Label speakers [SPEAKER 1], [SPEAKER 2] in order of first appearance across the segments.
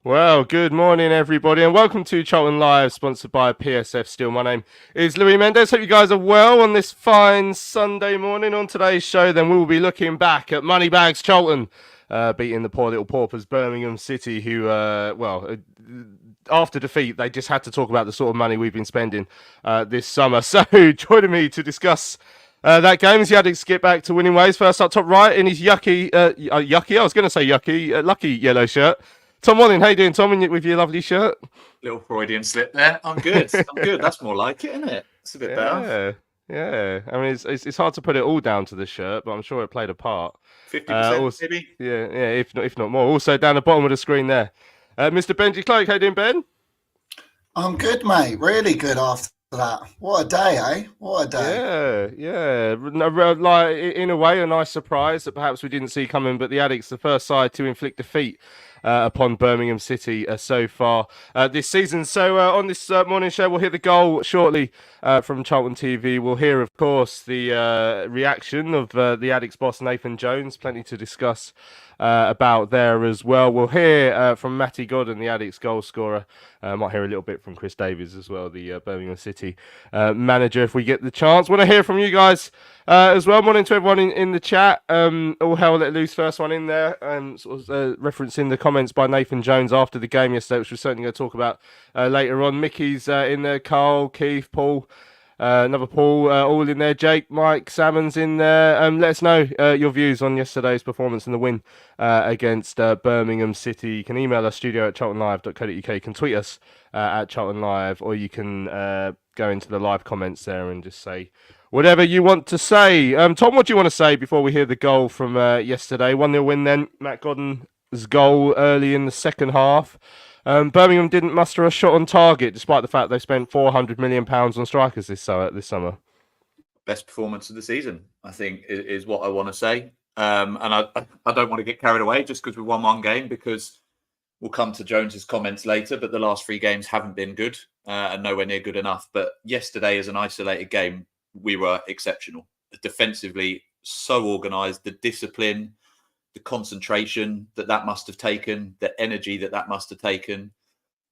[SPEAKER 1] Well, good morning, everybody, and welcome to Charlton Live, sponsored by PSF Steel. My name is Louis Mendes. Hope you guys are well on this fine Sunday morning. On today's show, then, we will be looking back at Moneybags Charlton beating the poor little paupers Birmingham City, who, after defeat, they just had to talk about the sort of money we've been spending this summer. So, joining me to discuss that game is the Addicts to get back to winning ways. First up, top right, in his lucky yellow shirt. Tom Walling, how you doing, Tom, with your lovely shirt?
[SPEAKER 2] Little Freudian slip there. I'm good. I'm good. That's more like it, isn't it? It's a bit better.
[SPEAKER 1] Yeah. I mean, it's hard to put it all down to the shirt, but I'm sure it played a part.
[SPEAKER 2] 50% maybe?
[SPEAKER 1] Yeah, if not more. Also, down the bottom of the screen there, Mr. Benji Cloak, how you doing, Ben?
[SPEAKER 3] I'm good, mate. Really good after that. What a day, eh? What a day.
[SPEAKER 1] Yeah. Like, in a way, a nice surprise that perhaps we didn't see coming, but the Addicts, the first side to inflict defeat upon Birmingham City so far this season. So on this morning show, we'll hear the goal shortly from Charlton TV. We'll hear, of course, the reaction of the Addicts boss, Nathan Jones. Plenty to discuss about there as well. We'll hear from Matty Godden, the Addicts goal scorer. Might hear a little bit from Chris Davies as well, the Birmingham City manager, if we get the chance. Want to hear from you guys as well. Morning to everyone in the chat. All hell let loose, first one in there, referencing the comments by Nathan Jones after the game yesterday, which we're certainly going to talk about later on. Mickey's in there, Carl, Keith, Paul, another Paul, all in there. Jake, Mike, Salmon's in there. Let us know your views on yesterday's performance and the win against Birmingham City. You can email us, studio@charltonlive.co.uk. You can tweet us at Charlton Live, or you can go into the live comments there and just say whatever you want to say. Tom, what do you want to say before we hear the goal from yesterday? 1-0 win then. Matt Godden's goal early in the second half. Birmingham didn't muster a shot on target, despite the fact they spent £400 million on strikers this summer.
[SPEAKER 2] Best performance of the season, I think, is what I want to say. And I don't want to get carried away just because we won one game, because we'll come to Jones's comments later, but the last 3 games haven't been good and nowhere near good enough. But yesterday, as an isolated game, we were exceptional. Defensively, so organised, the discipline, the concentration that must have taken, the energy that must have taken,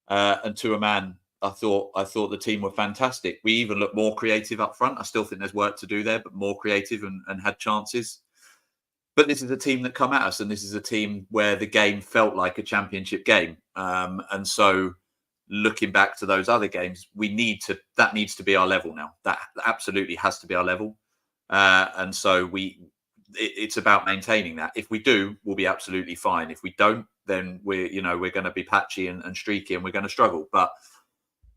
[SPEAKER 2] and to a man, I thought the team were fantastic. We even looked more creative up front. I still think there's work to do there, but more creative and had chances. But this is a team that come at us, and this is a team where the game felt like a championship game. And so, looking back to those other games, that needs to be our level now. That absolutely has to be our level. And so it's about maintaining that. If we do, we'll be absolutely fine. If we don't, then we're going to be patchy and streaky, and we're going to struggle. But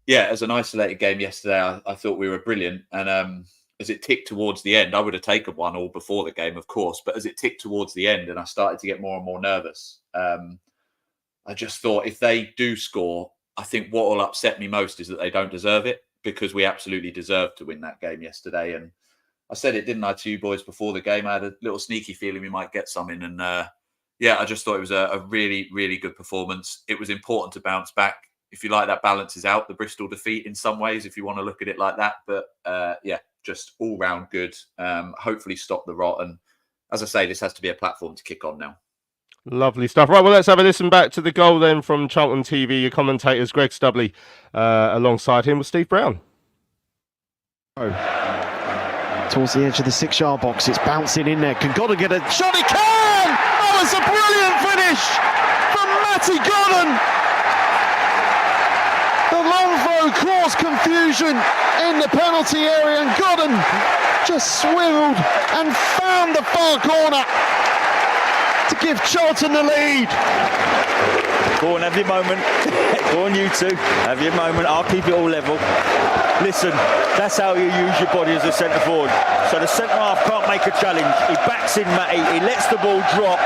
[SPEAKER 2] yeah, as an isolated game yesterday, I thought we were brilliant. And as it ticked towards the end, I would have taken 1-1 before the game, of course. But as it ticked towards the end, and I started to get more and more nervous, I just thought, if they do score, I think what will upset me most is that they don't deserve it, because we absolutely deserved to win that game yesterday. And I said it, didn't I, to you boys before the game? I had a little sneaky feeling we might get something. And I just thought it was a really, really good performance. It was important to bounce back. If you like, that balances out the Bristol defeat in some ways, if you want to look at it like that. But just all round good. Hopefully stop the rot. And as I say, this has to be a platform to kick on now.
[SPEAKER 1] Lovely stuff. Right, well, let's have a listen back to the goal then from Charlton TV. Your commentators, Greg Stubley, alongside him was Steve Brown.
[SPEAKER 4] Towards the edge of the 6-yard box, it's bouncing in there. Can Godden get a shot? He can! Oh, it's a brilliant finish from Matty Godden. The long throw caused confusion in the penalty area, and Godden just swiveled and found the far corner to give Charlton the lead.
[SPEAKER 5] Go on, have your moment. Go on, you two. Have your moment. I'll keep it all level. Listen, that's how you use your body as a centre forward. So the centre half can't make a challenge. He backs in Matty. He lets the ball drop.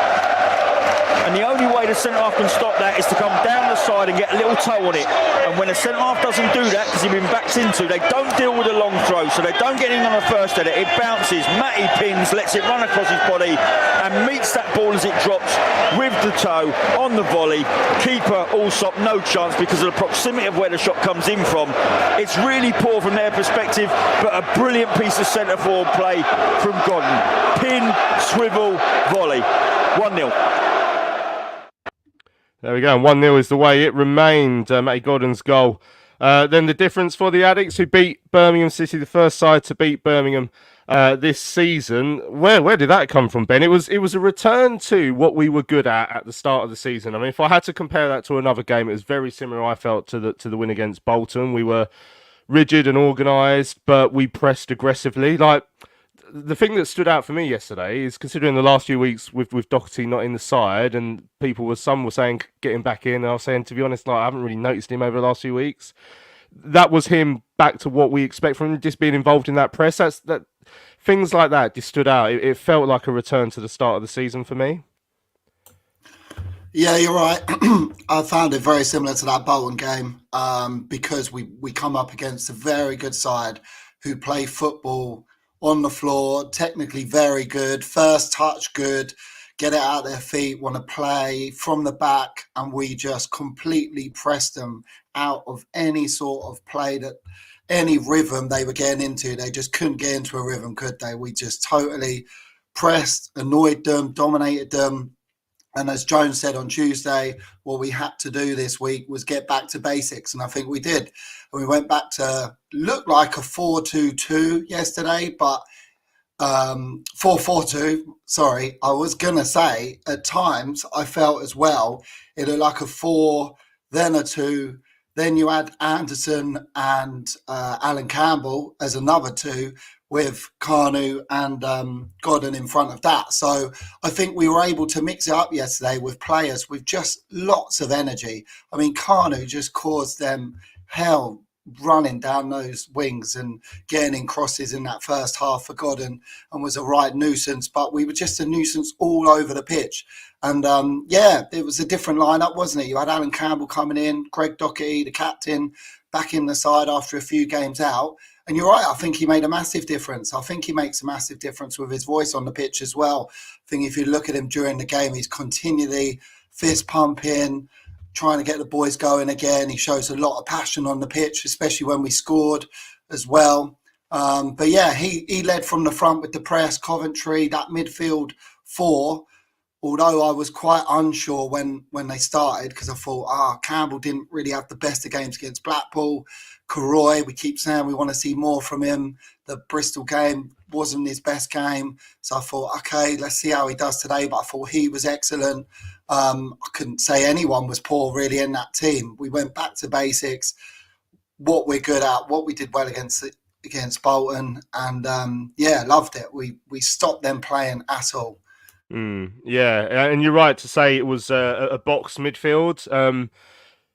[SPEAKER 5] And the only way the centre half can stop that is to come down the side and get a little toe on it. And when the centre half doesn't do that, because he's been backed into, they don't deal with a long throw, so they don't get in on the first header. It bounces, Matty pins, lets it run across his body, and meets that ball as it drops with the toe on the volley. Keeper Allsop, no chance because of the proximity of where the shot comes in from. It's really poor from their perspective, but a brilliant piece of centre forward play from Godden. Pin, swivel, volley. 1-0.
[SPEAKER 1] There we go. And 1-0 is the way it remained. Matty Godden's goal. Then the difference for the Addicts, who beat Birmingham City, the first side to beat Birmingham this season. Where did that come from, Ben? It was a return to what we were good at the start of the season. I mean, if I had to compare that to another game, it was very similar, I felt, to the win against Bolton. We were rigid and organised, but we pressed aggressively. Like, the thing that stood out for me yesterday is, considering the last few weeks with Doherty not in the side, and some were saying get him back in, and I was saying, to be honest, like, I haven't really noticed him over the last few weeks. That was him back to what we expect from him, just being involved in that press. That things like that just stood out. It felt like a return to the start of the season for me.
[SPEAKER 3] Yeah, you're right. I found it very similar to that Bolton game, because we come up against a very good side who play football on the floor, technically very good, first touch good, get it out their feet, want to play from the back, and we just completely pressed them out of any sort of play, that any rhythm they were getting into. They just couldn't get into a rhythm, could they? We just totally pressed, annoyed them, dominated them. And as Jones said on Tuesday, what we had to do this week was get back to basics. And I think we did. And we went back to look like a 4-2-2 yesterday, but 4-4-2. Sorry, I was going to say at times I felt as well it looked like a 4, then a 2. Then you add Anderson and Alan Campbell as another 2, with Kanu and Godden in front of that. So I think we were able to mix it up yesterday with players with just lots of energy. I mean, Kanu just caused them hell running down those wings and getting in crosses in that first half for Godden, and was a right nuisance. But we were just a nuisance all over the pitch. And it was a different lineup, wasn't it? You had Alan Campbell coming in, Greg Doherty, the captain, back in the side after a few games out. And you're right, I think he made a massive difference. I think he makes a massive difference with his voice on the pitch as well. I think if you look at him during the game, he's continually fist pumping, trying to get the boys going again. He shows a lot of passion on the pitch, especially when we scored as well. But yeah, he led from the front with the press, Coventry, that midfield 4. Although I was quite unsure when they started, because I thought, Campbell didn't really have the best of games against Blackpool. Karoy, we keep saying we want to see more from him. The Bristol game wasn't his best game. So I thought, okay, let's see how he does today. But I thought he was excellent. I couldn't say anyone was poor really in that team. We went back to basics, what we're good at, what we did well against Bolton. And loved it. We stopped them playing at all.
[SPEAKER 1] Yeah, and you're right to say it was a box midfield.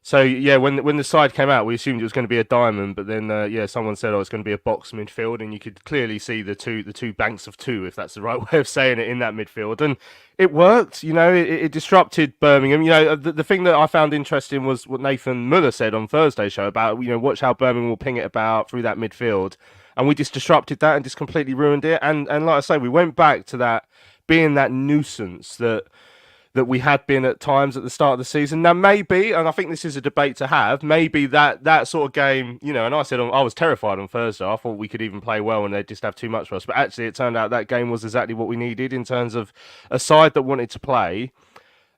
[SPEAKER 1] So yeah, when the side came out, we assumed it was going to be a diamond, but then someone said, it's going to be a box midfield, and you could clearly see the two banks of 2, if that's the right way of saying it, in that midfield, and it worked. You know, it disrupted Birmingham. You know, the thing that I found interesting was what Nathan Muller said on Thursday's show about, watch how Birmingham will ping it about through that midfield, and we just disrupted that and just completely ruined it. And like I say, we went back to that being that nuisance that we had been at times at the start of the season. Now, maybe, and I think this is a debate to have, maybe that sort of game, and I said I was terrified on Thursday. I thought we could even play well and they'd just have too much for us. But actually, it turned out that game was exactly what we needed in terms of a side that wanted to play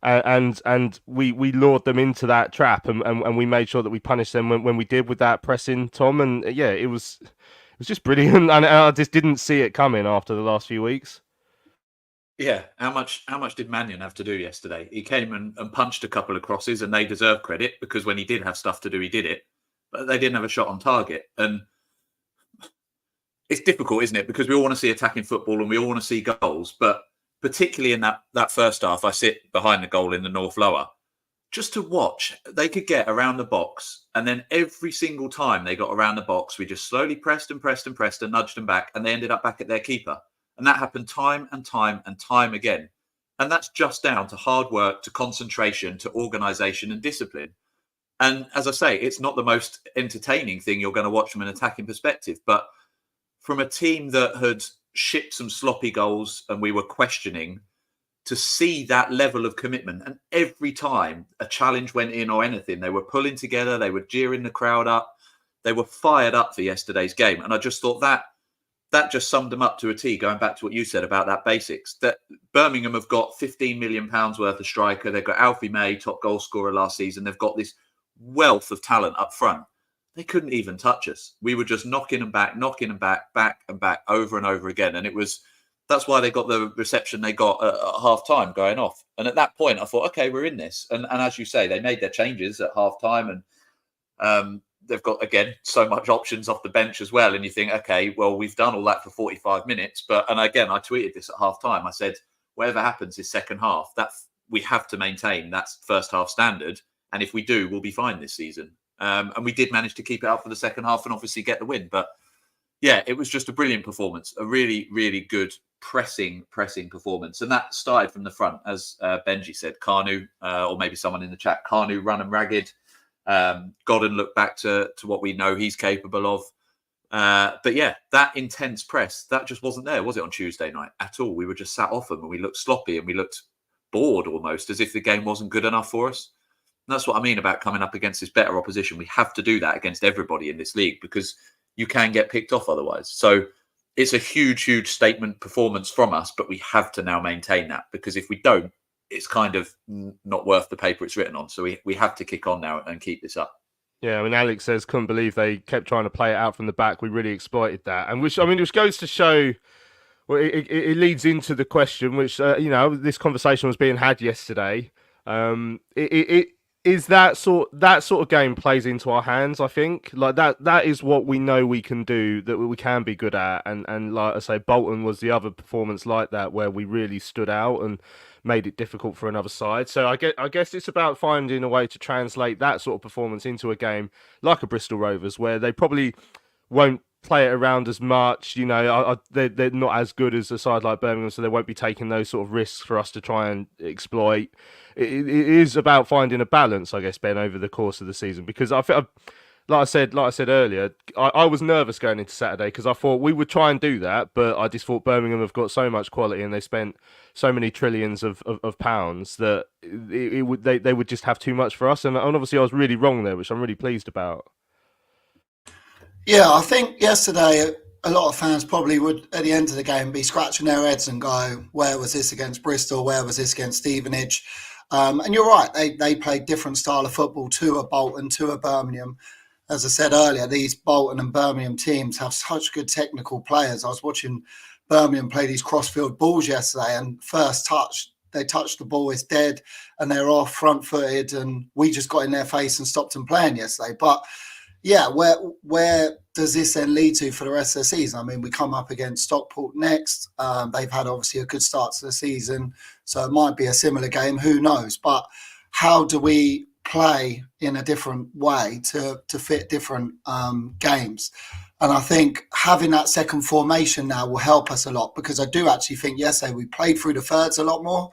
[SPEAKER 1] and we lured them into that trap, and we made sure that we punished them when we did with that pressing, Tom. And yeah, it was just brilliant, and I just didn't see it coming after the last few weeks.
[SPEAKER 2] Yeah, how much did Mannion have to do yesterday? He came and punched a couple of crosses, and they deserve credit because when he did have stuff to do, he did it. But they didn't have a shot on target, and it's difficult, isn't it? Because we all want to see attacking football and we all want to see goals, but particularly in that first half, I sit behind the goal in the North Lower. Just to watch, they could get around the box, and then every single time they got around the box, we just slowly pressed and nudged them back, and they ended up back at their keeper. And that happened time and time again. And that's just down to hard work, to concentration, to organisation and discipline. And as I say, it's not the most entertaining thing you're going to watch from an attacking perspective, but from a team that had shipped some sloppy goals and we were questioning, to see that level of commitment. And every time a challenge went in or anything, they were pulling together, they were jeering the crowd up, they were fired up for yesterday's game. And I just thought that just summed them up to a T, going back to what you said about that basics. That Birmingham have got £15 million worth of striker. They've got Alfie May, top goal scorer last season. They've got this wealth of talent up front. They couldn't even touch us. We were just knocking them back, back and back over and over again. And that's why they got the reception they got at half time going off. And at that point, I thought, okay, we're in this. And as you say, they made their changes at half time, and they've got, again, so much options off the bench as well. And you think, okay, well, we've done all that for 45 minutes. And again, I tweeted this at half time. I said, whatever happens this second half, that we have to maintain that first half standard. And if we do, we'll be fine this season. And we did manage to keep it up for the second half and obviously get the win. But yeah, it was just a brilliant performance, a really, really good pressing performance. And that started from the front, as Benji said. Kanu, or maybe someone in the chat, Kanu run and ragged. Godden looked back to what we know he's capable of. But yeah, that intense press, that just wasn't there, was it, on Tuesday night at all? We were just sat off them and we looked sloppy and we looked bored almost, as if the game wasn't good enough for us. And that's what I mean about coming up against this better opposition. We have to do that against everybody in this league because you can get picked off otherwise. So it's a huge statement performance from us, but we have to now maintain that, because if we don't, it's kind of not worth the paper it's written on. So we have to kick on now and keep this up.
[SPEAKER 1] Yeah, I mean, Alex says, couldn't believe they kept trying to play it out from the back. We really exploited that. And which goes to show, well, it leads into the question, which, this conversation was being had yesterday. Is that sort of game plays into our hands, I think. Like that is what we know we can do, that we can be good at. And like I say, Bolton was the other performance like that, where we really stood out and made it difficult for another side. So I guess it's about finding a way to translate that sort of performance into a game like a Bristol Rovers, where they probably won't play it around as much. They're not as good as a side like Birmingham, so they won't be taking those sort of risks for us to try and exploit. It is about finding a balance, I guess, Ben, over the course of the season, because I feel, like I said earlier, I was nervous going into Saturday because I thought we would try and do that, but I just thought Birmingham have got so much quality and they spent so many trillions of pounds that they would just have too much for us. And obviously I was really wrong there, which I'm really pleased about.
[SPEAKER 3] Yeah, I think yesterday a lot of fans probably would, at the end of the game, be scratching their heads and go, where was this against Bristol? Where was this against Stevenage? And you're right, they played different style of football to a Bolton, to a Birmingham. As I said earlier, these Bolton and Birmingham teams have such good technical players. I was watching Birmingham play these crossfield balls yesterday, and first touch, they touched the ball, it's dead, and they're off front-footed, and we just got in their face and stopped them playing yesterday. But yeah, where does this then lead to for the rest of the season? I mean, we come up against Stockport next. They've had obviously a good start to the season, so it might be a similar game. Who knows? But how do we play in a different way to fit different games? And I think having that second formation now will help us a lot, because I do actually think yesterday we played through the thirds a lot more.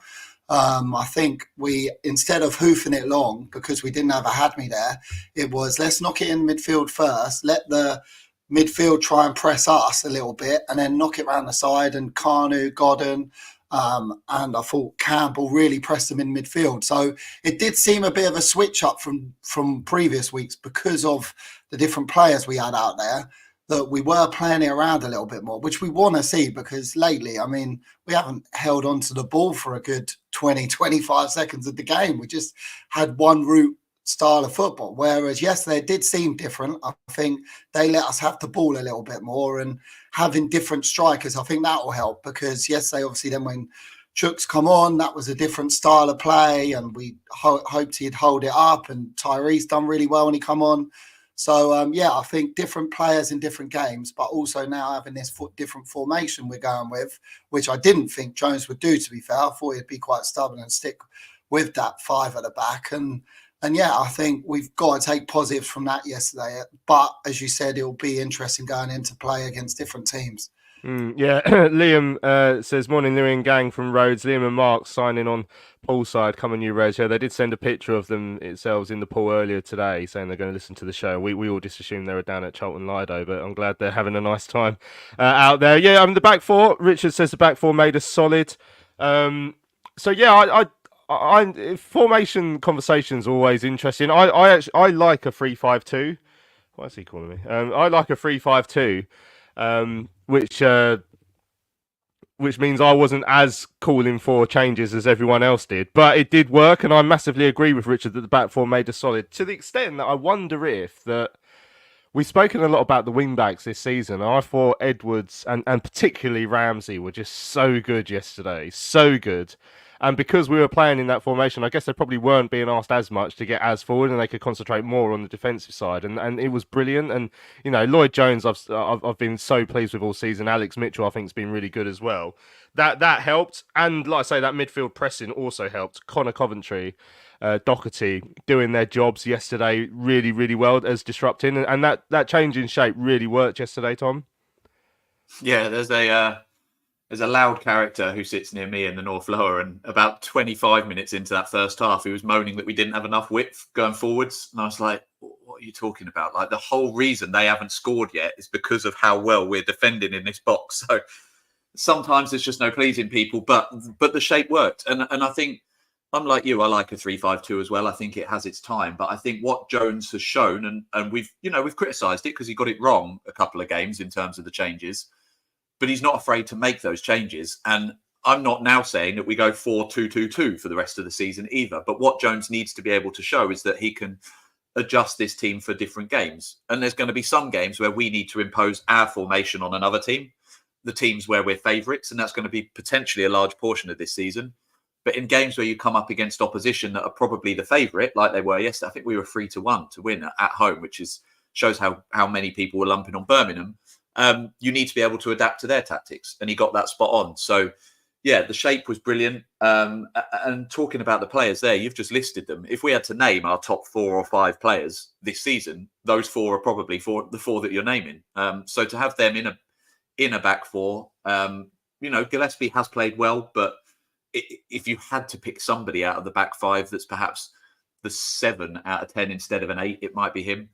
[SPEAKER 3] I think we, instead of hoofing it long, because we didn't have a Hadmi there, it was let's knock it in midfield first, let the midfield try and press us a little bit, and then knock it around the side. And Kanu, Godden, and I thought Campbell really pressed them in midfield. So it did seem a bit of a switch up from previous weeks because of the different players we had out there. that we were playing it around a little bit more, which we want to see, because lately, I mean, we haven't held on to the ball for a good 20, 25 seconds of the game. We just had one route style of football, whereas yesterday it did seem different. I think they let us have the ball a little bit more, and having different strikers, I think that will help, because yesterday, obviously, then when Chuks come on, that was a different style of play, and we hoped he'd hold it up, and Tyrese done really well when he come on. So, I think different players in different games, but also now having this different formation we're going with, which I didn't think Jones would do, to be fair. I thought he'd be quite stubborn and stick with that 5 at the back. And I think we've got to take positives from that yesterday. But as you said, it'll be interesting going into play against different teams.
[SPEAKER 1] Liam says, morning, Liam gang from Rhodes. Liam and Mark signing on poolside. Come on, you Reds. Yeah, they did send a picture of themselves in the pool earlier today, saying they're going to listen to the show. We all just assumed they were down at Charlton Lido, but I'm glad they're having a nice time out there. Yeah, the back four. Richard says the back four made us solid. I formation conversations are always interesting. I like a 3-5-2. What is he calling me? I like a 3-5-2. Which means I wasn't as calling for changes as everyone else did, but it did work, and I massively agree with Richard that the back four made us solid, to the extent that I wonder if that we've spoken a lot about the wing backs this season. I thought Edwards and particularly Ramsey were just so good yesterday, so good. And because we were playing in that formation, I guess they probably weren't being asked as much to get as forward, and they could concentrate more on the defensive side. And it was brilliant. And Lloyd Jones, I've been so pleased with all season. Alex Mitchell, I think, has been really good as well. That helped, and like I say, that midfield pressing also helped. Connor Coventry, Doherty doing their jobs yesterday really, really well as disrupting, and that change in shape really worked yesterday, Tom.
[SPEAKER 2] Yeah, there's a loud character who sits near me in the North Lower, and about 25 minutes into that first half, he was moaning that we didn't have enough width going forwards. And I was like, what are you talking about? Like, the whole reason they haven't scored yet is because of how well we're defending in this box. So sometimes there's just no pleasing people, but the shape worked. And I think, unlike you, I like a 3-5-2 as well. I think it has its time. But I think what Jones has shown, and we've criticised it because he got it wrong a couple of games in terms of the changes, but he's not afraid to make those changes. And I'm not now saying that we go 4-2-2-2 for the rest of the season either. But what Jones needs to be able to show is that he can adjust this team for different games. And there's going to be some games where we need to impose our formation on another team, the teams where we're favourites. And that's going to be potentially a large portion of this season. But in games where you come up against opposition that are probably the favourite, like they were yesterday, I think we were 3-1 to win at home, which shows how many people were lumping on Birmingham. You need to be able to adapt to their tactics, and he got that spot on. So, yeah, the shape was brilliant. And talking about the players there, you've just listed them. If we had to name our top 4 or 5 players this season, those 4 are probably the 4 that you're naming. So to have them in a back 4, Gillespie has played well, but if you had to pick somebody out of the back 5 that's perhaps the 7 out of 10 instead of an 8, it might be him.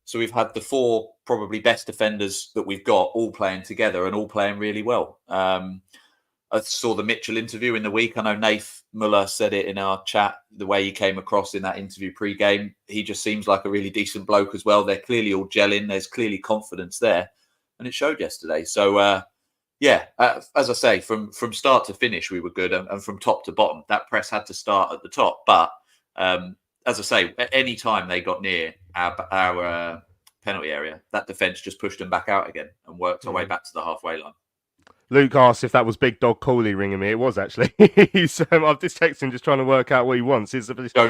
[SPEAKER 2] So we've had the 4 probably best defenders that we've got all playing together and all playing really well. I saw the Mitchell interview in the week. I know Nath Muller said it in our chat, the way he came across in that interview pre-game. He just seems like a really decent bloke as well. They're clearly all gelling. There's clearly confidence there. And it showed yesterday. So, as I say, from start to finish, we were good. And from top to bottom, that press had to start at the top. But as I say, at any time they got near our penalty area, that defence just pushed them back out again and worked our way back to the halfway line.
[SPEAKER 1] Luke asked if that was Big Dog Cooley ringing me. It was actually. I've just texted him just trying to work out what he wants.
[SPEAKER 2] Jones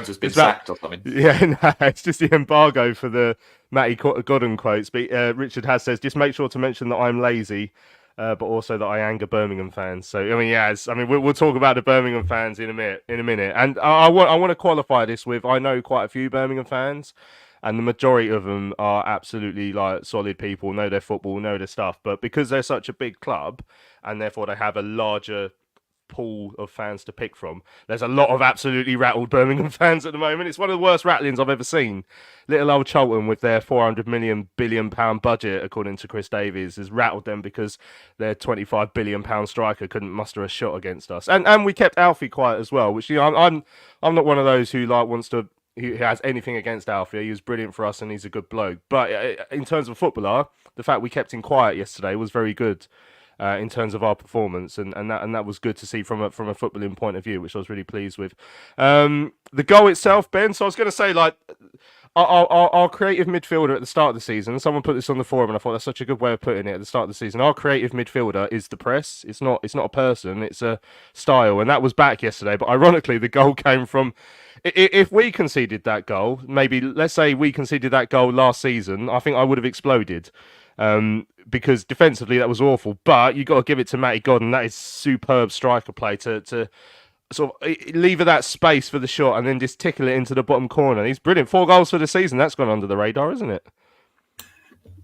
[SPEAKER 2] has been sacked or something.
[SPEAKER 1] Yeah, no, it's just the embargo for the Matty Godden quotes. But Richard has says, just make sure to mention that I'm lazy, but also that I anger Birmingham fans. So, we'll talk about the Birmingham fans in a minute. And I want to qualify this with, I know quite a few Birmingham fans, and the majority of them are absolutely like solid people, know their football, know their stuff. But because they're such a big club, and therefore they have a larger pool of fans to pick from, there's a lot of absolutely rattled Birmingham fans at the moment. It's one of the worst rattlings I've ever seen. Little old Charlton, with their £400 billion budget, according to Chris Davies, has rattled them because their £25 billion striker couldn't muster a shot against us. And we kept Alfie quiet as well, which I'm not one of those who wants to he has anything against Alfie. He was brilliant for us, and he's a good bloke. But in terms of footballer, the fact we kept him quiet yesterday was very good. In terms of our performance, and that was good to see from a footballing point of view, which I was really pleased with. The goal itself, Ben. So I was going to say, like, our creative midfielder at the start of the season. Someone put this on the forum, and I thought that's such a good way of putting it. At the start of the season, our creative midfielder is the press. It's not a person. It's a style, and that was back yesterday. But ironically, the goal came from. If we conceded that goal, maybe let's say we conceded that goal last season, I think I would have exploded. Because defensively that was awful, but you got to give it to Matty Godden. That is superb striker play to sort of lever that space for the shot and then just tickle it into the bottom corner. He's brilliant. 4 goals for the season. That's gone under the radar, isn't it?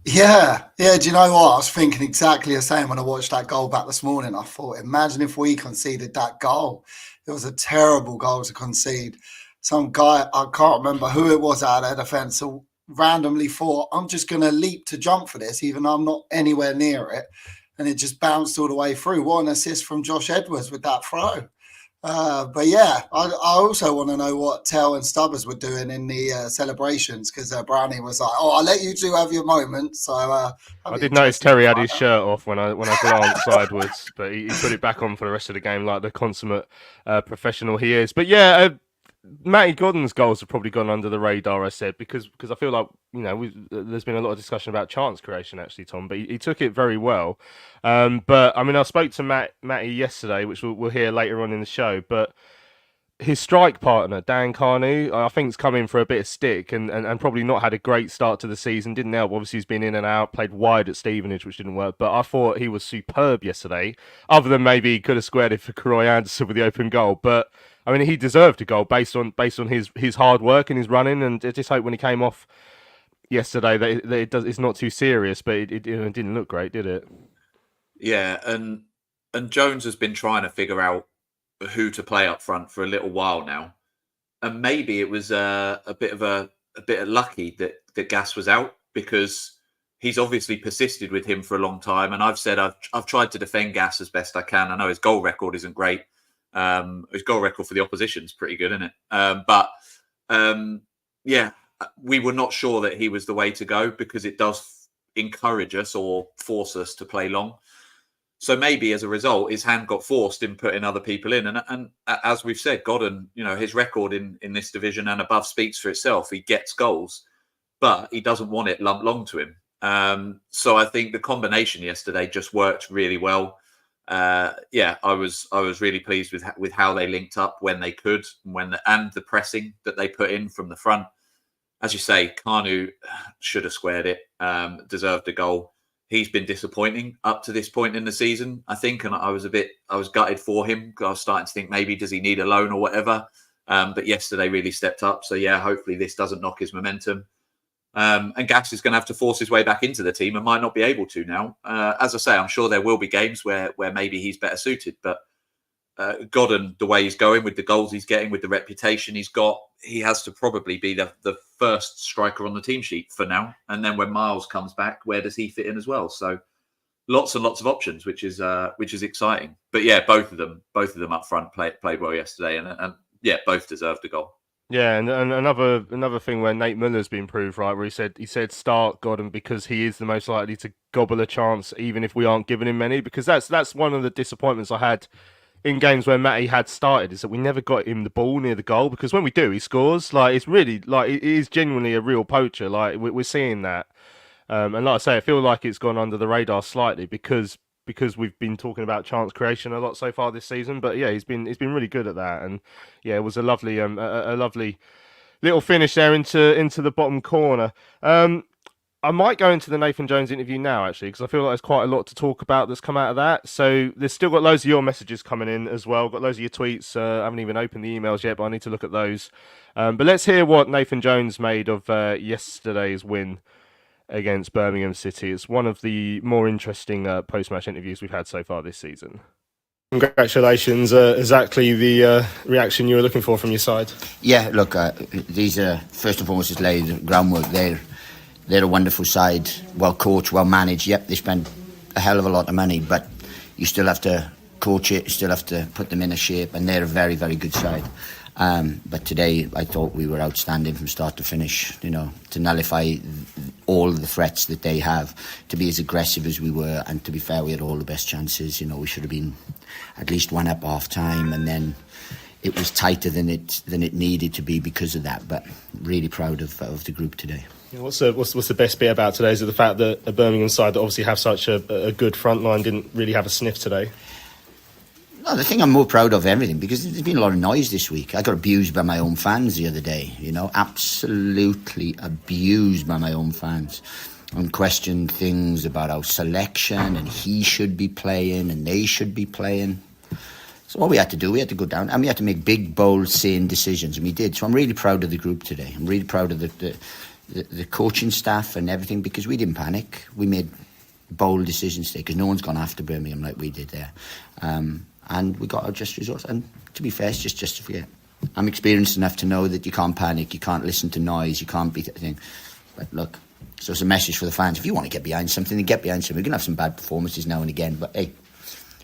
[SPEAKER 3] Yeah. Do you know what? I was thinking exactly the same when I watched that goal back this morning. I thought, imagine if we conceded that goal. It was a terrible goal to concede. Some guy, I can't remember who it was out of their defence, randomly thought, I'm just going to leap to jump for this, even though I'm not anywhere near it. And it just bounced all the way through. What an assist from Josh Edwards with that throw. But yeah, I also want to know what Tell and Stubbers were doing in the celebrations, because Brownie was like, I'll let you two have your moment. So I
[SPEAKER 1] did notice Terry had his shirt off when I glanced sideways, but he put it back on for the rest of the game like the consummate professional he is. But yeah, Matty Godden's goals have probably gone under the radar, I said, because I feel like, there's been a lot of discussion about chance creation, actually, Tom, but he took it very well. But, I mean, I spoke to Matty yesterday, which we'll hear later on in the show, but his strike partner, Dan Carney, I think has come in for a bit of stick and probably not had a great start to the season. Didn't help. Obviously, he's been in and out, played wide at Stevenage, which didn't work. But I thought he was superb yesterday, other than maybe he could have squared it for Karoy Anderson with the open goal. But I mean, he deserved a goal based on his hard work and his running. And I just hope when he came off yesterday that it's not too serious. But it didn't look great, did it?
[SPEAKER 2] Yeah, and Jones has been trying to figure out who to play up front for a little while now, and maybe it was a bit of lucky that Gas was out, because he's obviously persisted with him for a long time. And I've said I've tried to defend Gas as best I can. I know his goal record isn't great. His goal record for the opposition is pretty good, isn't it? But yeah, we were not sure that he was the way to go, because it does encourage us or force us to play long. So maybe as a result, his hand got forced in putting other people in. And as we've said, Godden, his record in this division and above speaks for itself. He gets goals, but he doesn't want it lumped long to him. So I think the combination yesterday just worked really well. Yeah, I was really pleased with how they linked up when they could, and the pressing that they put in from the front. As you say, Kanu should have squared it, deserved a goal. He's been disappointing up to this point in the season, I think, and I was gutted for him. I was starting to think, maybe does he need a loan or whatever? But yesterday really stepped up. So yeah, hopefully this doesn't knock his momentum. And Gas is going to have to force his way back into the team and might not be able to now. As I say, I'm sure there will be games where maybe he's better suited. But Godden, the way he's going, with the goals he's getting, with the reputation he's got, he has to probably be the first striker on the team sheet for now. And then when Miles comes back, where does he fit in as well? So lots and lots of options, which is exciting. But yeah, both of them up front played well yesterday, and yeah, both deserved a goal.
[SPEAKER 1] Yeah, and another thing where Nate Miller's been proved right, where he said start Godden because he is the most likely to gobble a chance, even if we aren't giving him many. Because that's one of the disappointments I had in games where Matty had started, is that we never got him the ball near the goal. Because when we do, he scores. Like, it's really, like, it is genuinely a real poacher. Like, we're seeing that, and like I say, I feel like it's gone under the radar slightly because we've been talking about chance creation a lot so far this season. But yeah, he's been really good at that, and yeah, it was a lovely little finish there into the bottom corner. I might go into the Nathan Jones interview now, actually, because I feel like there's quite a lot to talk about that's come out of that. So there's still got loads of your messages coming in as well. Got loads of your tweets. I haven't even opened the emails yet, but I need to look at those. But let's hear what Nathan Jones made of yesterday's win against Birmingham City. It's one of the more interesting post-match interviews we've had so far this season. Congratulations. Exactly the reaction you were looking for from your side.
[SPEAKER 6] Yeah, look, these are, first and foremost, just laying the groundwork. They're a wonderful side, well coached, well managed. Yep, they spend a hell of a lot of money, but you still have to coach it, you still have to put them in a shape, and they're a very, very good side. But today, I thought we were outstanding from start to finish. To nullify all the threats that they have, to be as aggressive as we were, and to be fair, we had all the best chances. We should have been at least one up half time, and then it was tighter than it needed to be because of that. But really proud of the group today.
[SPEAKER 1] What's the best bit about today? Is it the fact that a Birmingham side that obviously have such a good front line didn't really have a sniff today?
[SPEAKER 6] No, the thing I'm more proud of everything, because there's been a lot of noise this week. I got abused by my own fans the other day, absolutely abused by my own fans, and questioned things about our selection, and he should be playing and they should be playing. So what we had to do, we had to go down and we had to make big, bold, sane decisions, and we did. So I'm really proud of the group today. I'm really proud of the coaching staff and everything, because we didn't panic. We made bold decisions today, because no one's gone after Birmingham like we did there. And we got our just results. And to be fair, it's just to forget. I'm experienced enough to know that you can't panic, you can't listen to noise, you can't be thing. But look, so it's a message for the fans. If you want to get behind something, then get behind something. We're going to have some bad performances now and again, but hey,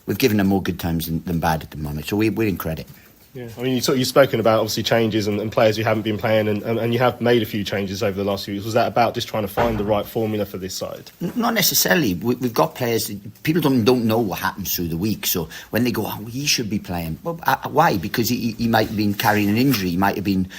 [SPEAKER 6] we've given them more good times than bad at the moment. So we're in credit.
[SPEAKER 1] Yeah, I mean, you've spoken about obviously changes and players who haven't been playing, and you have made a few changes over the last few years. Was that about just trying to find the right formula for this side?
[SPEAKER 6] Not necessarily. We've got players that people don't know what happens through the week. So when they go, he should be playing. Well, why? Because he might have been carrying an injury. He might have been,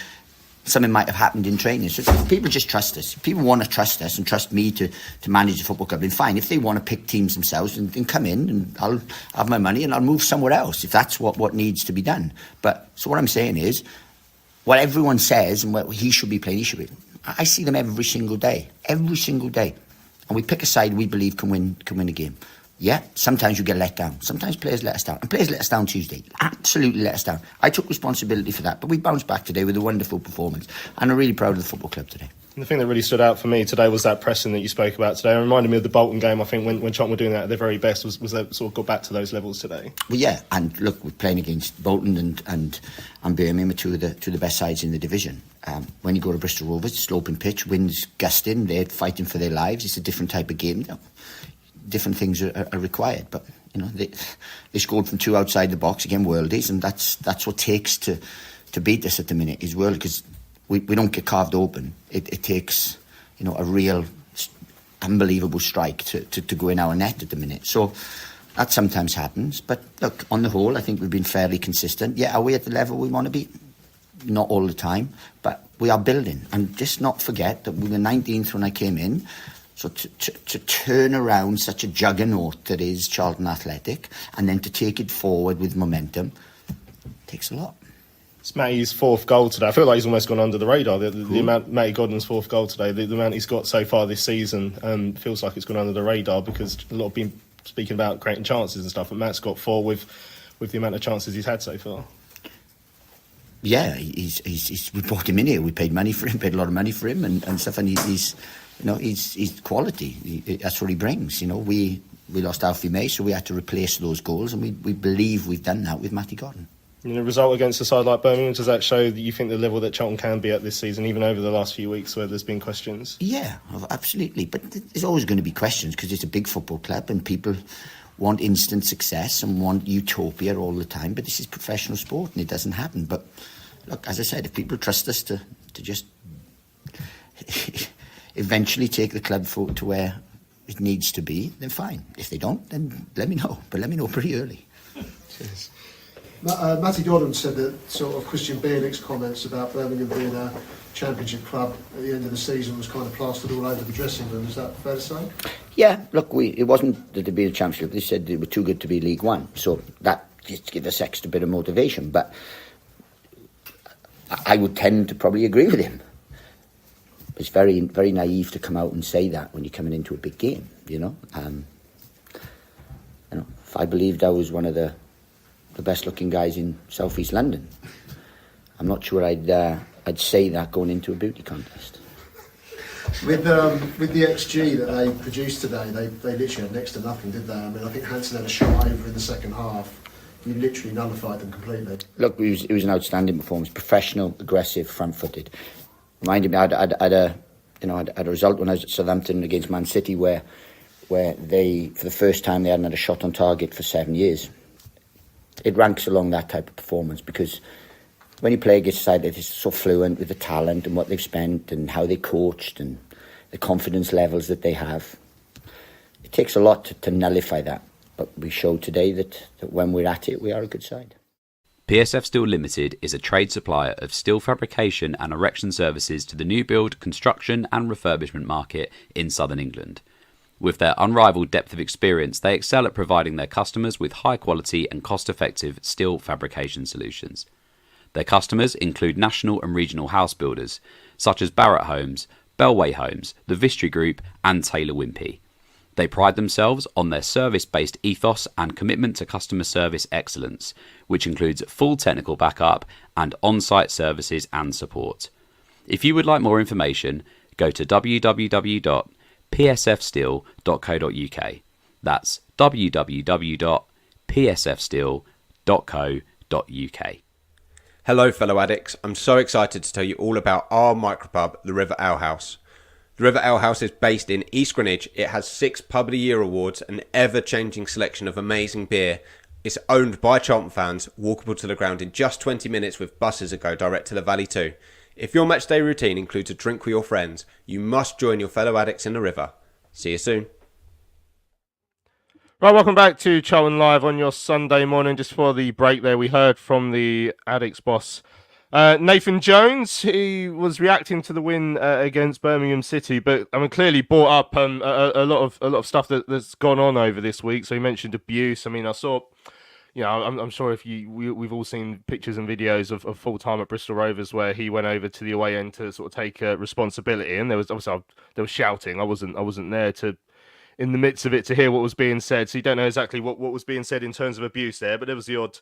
[SPEAKER 6] something might have happened in training. So people just trust us. If people want to trust us and trust me to manage the football club, then fine. If they want to pick teams themselves, then come in and I'll have my money and I'll move somewhere else if that's what needs to be done. But so what I'm saying is, what everyone says and what he should be playing, he should be. I see them every single day, and we pick a side we believe can win a game. Yeah, sometimes you get let down. Sometimes players let us down. And players let us down Tuesday. Absolutely let us down. I took responsibility for that. But we bounced back today with a wonderful performance. And I'm really proud of the football club today.
[SPEAKER 1] And the thing that really stood out for me today was that pressing that you spoke about today. It reminded me of the Bolton game. I think when Charlton were doing that at their very best, was that sort of got back to those levels today.
[SPEAKER 6] Well, yeah. And look, we're playing against Bolton and Birmingham, are two of the best sides in the division. When you go to Bristol Rovers, sloping pitch, winds gusting, they're fighting for their lives. It's a different type of game. Different things are required, but they scored from two outside the box again, worldies, and that's what it takes to beat us at the minute is world, because we don't get carved open. It takes a real unbelievable strike to go in our net at the minute. So that sometimes happens, but look, on the whole, I think we've been fairly consistent. Yeah, are we at the level we want to be? Not all the time, but we are building. And just not forget that we were 19th when I came in. So to turn around such a juggernaut that is Charlton Athletic, and then to take it forward with momentum, takes a lot.
[SPEAKER 1] It's Matty's fourth goal today. I feel like he's almost gone under the radar. The amount Matty Godden's fourth goal today, the amount he's got so far this season, feels like it's gone under the radar, because a lot of been speaking about creating chances and stuff. But Matt's got 4 with the amount of chances he's had so far. Yeah,
[SPEAKER 6] we brought him in here. We paid money for him, paid a lot of money for him, and stuff. And he's quality. That's what he brings. We lost Alfie May, so we had to replace those goals, and we believe we've done that with Matty Godden.
[SPEAKER 1] The result against a side like Birmingham, does that show that you think the level that Charlton can be at this season, even over the last few weeks where there's been questions?
[SPEAKER 6] Yeah, absolutely. But there's always going to be questions, because it's a big football club and people want instant success and want utopia all the time. But this is professional sport and it doesn't happen. But look, as I said, if people trust us to just eventually take the club to where it needs to be, then fine. If they don't, then let me know. But let me know pretty early.
[SPEAKER 1] Cheers.
[SPEAKER 7] Matty Godden said that sort of Christian Bielik's comments about Birmingham being a championship club at the end of the season was kind of plastered all over the dressing room. Is that fair to say?
[SPEAKER 6] Yeah, look, it wasn't that they'd be a championship. They said they were too good to be League One. So that just gave us extra bit of motivation. But I would tend to probably agree with him. It's very, very naive to come out and say that when you're coming into a big game, If I believed I was one of the best looking guys in South East London, I'm not sure I'd say that going into a beauty contest.
[SPEAKER 7] With the XG that they produced today, they literally had next to nothing, did they? I mean, I think Hansen had a shot over in the second half. You literally nullified them completely.
[SPEAKER 6] Look, it was an outstanding performance. Professional, aggressive, front-footed. Reminded me, I had a result when I was at Southampton against Man City where they, for the first time, they hadn't had a shot on target for 7 years. It ranks along that type of performance, because When you play against a side that is so fluent with the talent and what they've spent and how they coached and the confidence levels that they have, it takes a lot to nullify that. But we showed today that when we're at it, we are a good side.
[SPEAKER 8] PSF Steel Limited is a trade supplier of steel fabrication and erection services to the new build, construction and refurbishment market in southern England. With their unrivaled depth of experience, they excel at providing their customers with high quality and cost-effective steel fabrication solutions. Their customers include national and regional house builders, such as Barratt Homes, Bellway Homes, the Vistry Group and Taylor Wimpey. They pride themselves on their service-based ethos and commitment to customer service excellence, which includes full technical backup and on-site services and support. If you would like more information, go to www.psfsteel.co.uk. That's www.psfsteel.co.uk.
[SPEAKER 9] Hello fellow addicts, I'm so excited to tell you all about our micropub, the River Ale House. The River Ale House is based in East Greenwich. It has 6 Pub of the Year awards, an ever-changing selection of amazing beer. It's owned by Charlton fans, walkable to the ground in just 20 minutes with buses that go direct to the Valley too. If your matchday routine includes a drink with your friends, you must join your fellow addicts in the River. See you soon.
[SPEAKER 1] Right, welcome back to Charlton Live on your Sunday morning. Just for the break there, we heard from the Addicts boss, Nathan Jones. He was reacting to the win against Birmingham City, but I mean, clearly brought up a lot of stuff that's gone on over this week. So he mentioned abuse. I mean, I saw, I'm sure if we've all seen pictures and videos of full time at Bristol Rovers where he went over to the away end to sort of take responsibility, and there was shouting. I wasn't there to in the midst of it to hear what was being said, so you don't know exactly what was being said in terms of abuse there, but there was the odd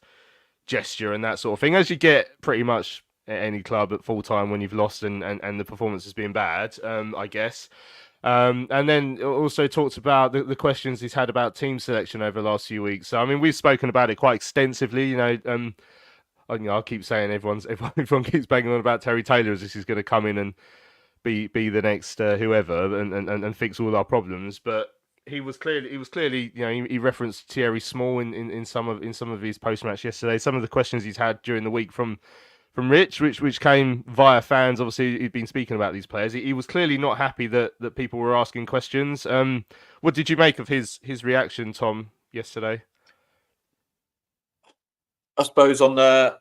[SPEAKER 1] gesture and that sort of thing, as you get pretty much at any club at full time when you've lost and the performance has been bad, I guess. And then also talked about the questions he's had about team selection over the last few weeks. So I mean, we've spoken about it quite extensively. I keep saying everyone keeps banging on about Terry Taylor as this is going to come in and be the next whoever and fix all our problems, but he was clearly he referenced Thierry Small in some of his post match yesterday. Some of the questions he's had during the week from Rich, which came via fans. Obviously, he'd been speaking about these players. He was clearly not happy that people were asking questions. What did you make of his reaction, Tom, yesterday?
[SPEAKER 2] I suppose on the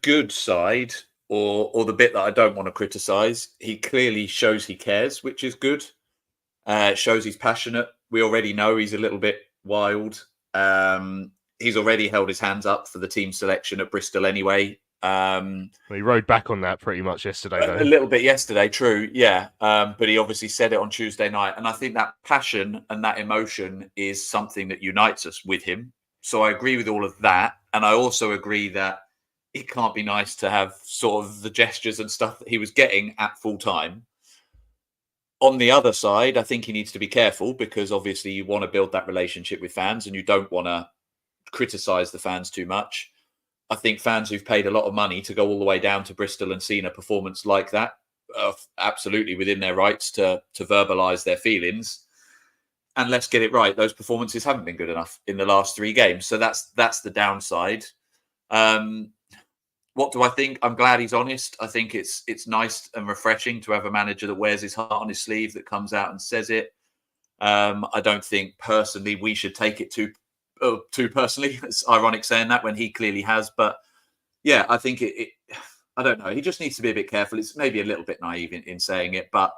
[SPEAKER 2] good side, or the bit that I don't want to criticise, he clearly shows he cares, which is good. Shows he's passionate. We already know he's a little bit wild. He's already held his hands up for the team selection at Bristol anyway.
[SPEAKER 1] He rode back on that pretty much yesterday, though.
[SPEAKER 2] A little bit yesterday, true, yeah. But he obviously said it on Tuesday night. And I think that passion and that emotion is something that unites us with him. So I agree with all of that. And I also agree that it can't be nice to have sort of the gestures and stuff that he was getting at full time. On the other side, I think he needs to be careful because obviously you want to build that relationship with fans and you don't want to criticise the fans too much. I think fans who've paid a lot of money to go all the way down to Bristol and seen a performance like that are absolutely within their rights to verbalise their feelings. And let's get it right, those performances haven't been good enough in the last 3 games. So that's the downside. What do I think? I'm glad he's honest. I think it's nice and refreshing to have a manager that wears his heart on his sleeve, that comes out and says it. I don't think personally we should take it too personally. It's ironic saying that when he clearly has. But yeah, I think I don't know. He just needs to be a bit careful. It's maybe a little bit naive in saying it, but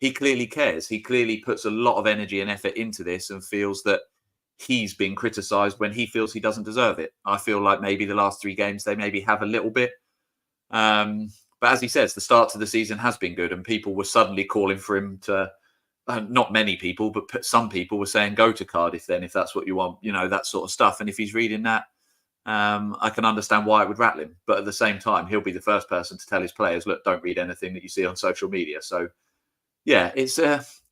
[SPEAKER 2] he clearly cares. He clearly puts a lot of energy and effort into this and feels that he's being criticised when he feels he doesn't deserve it. I feel like maybe the last 3 games they maybe have a little bit. But as he says, the start to the season has been good and people were suddenly calling for him to, not many people, but some people were saying, go to Cardiff then if that's what you want, that sort of stuff. And if he's reading that, I can understand why it would rattle him. But at the same time, he'll be the first person to tell his players, look, don't read anything that you see on social media. So yeah, it's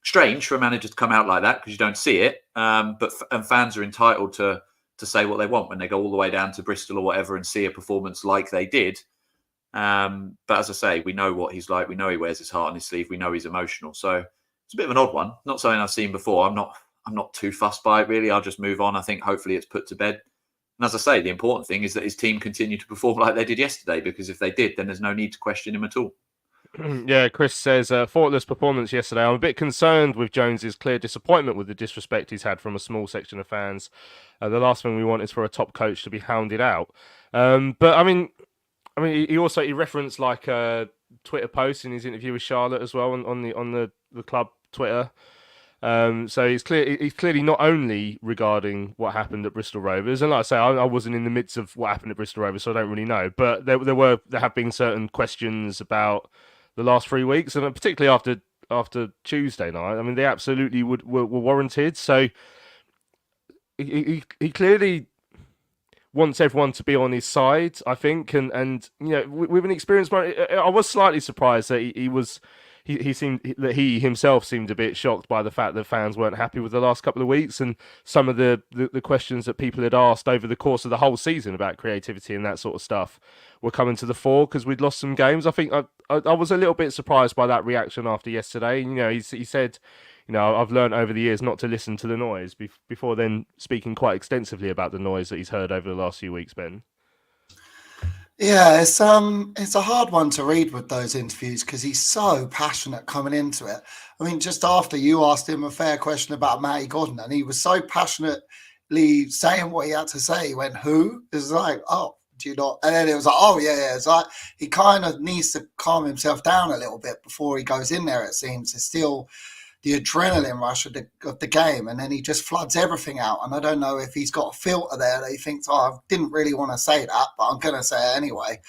[SPEAKER 2] strange for a manager to come out like that because you don't see it. But fans are entitled to say what they want when they go all the way down to Bristol or whatever and see a performance like they did. But as I say, we know what he's like. We know he wears his heart on his sleeve. We know he's emotional. So it's a bit of an odd one. Not something I've seen before. I'm not too fussed by it really. I'll just move on. I think hopefully it's put to bed. And as I say, the important thing is that his team continue to perform like they did yesterday, because if they did, then there's no need to question him at all.
[SPEAKER 1] Yeah, Chris says, faultless performance yesterday. I'm a bit concerned with Jones's clear disappointment with the disrespect he's had from a small section of fans. The last thing we want is for a top coach to be hounded out. But I mean, he referenced like a Twitter post in his interview with Charlotte as well on the club Twitter. So he's clearly not only regarding what happened at Bristol Rovers, and like I say, I wasn't in the midst of what happened at Bristol Rovers, so I don't really know. But there have been certain questions about the last 3 weeks, and particularly after Tuesday night. I mean, they absolutely were warranted. So he clearly wants everyone to be on his side, I think, and you know, with an experienced man, I was slightly surprised that he himself seemed a bit shocked by the fact that fans weren't happy with the last couple of weeks, and some of the questions that people had asked over the course of the whole season about creativity and that sort of stuff were coming to the fore because we'd lost some games. I think I was a little bit surprised by that reaction after yesterday. You know, he said, you know, I've learned over the years not to listen to the noise before then speaking quite extensively about the noise that he's heard over the last few weeks, Ben.
[SPEAKER 3] Yeah, it's a hard one to read with those interviews because he's so passionate coming into it. I mean, just after you asked him a fair question about Matty Godden, and he was so passionately saying what he had to say, he went, "Who?" It's like, "Oh, do you not?" And then it was like, "Oh, yeah." It's like he kind of needs to calm himself down a little bit before he goes in there. It seems it's still the adrenaline rush of the game, and then he just floods everything out. And I don't know if he's got a filter there that he thinks, "Oh, I didn't really want to say that, but I'm going to say it anyway."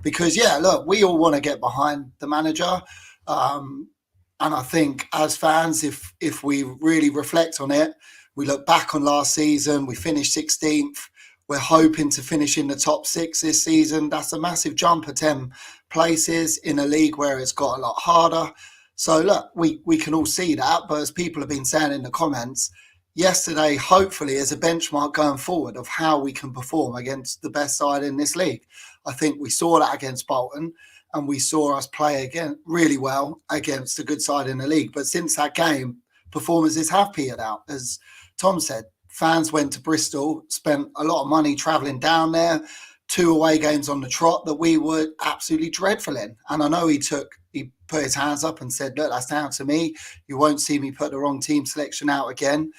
[SPEAKER 3] Because, yeah, look, we all want to get behind the manager. And I think as fans, if we really reflect on it, we look back on last season, we finished 16th. We're hoping to finish in the top 6 this season. That's a massive jump of 10 places in a league where it's got a lot harder. So, look, we can all see that, but as people have been saying in the comments, yesterday hopefully is a benchmark going forward of how we can perform against the best side in this league. I think we saw that against Bolton, and we saw us play again really well against a good side in the league. But since that game, performances have petered out. As Tom said, fans went to Bristol, spent a lot of money travelling down there, 2 away games on the trot that we were absolutely dreadful in. And I know he put his hands up and said, "Look, that's down to me. You won't see me put the wrong team selection out again."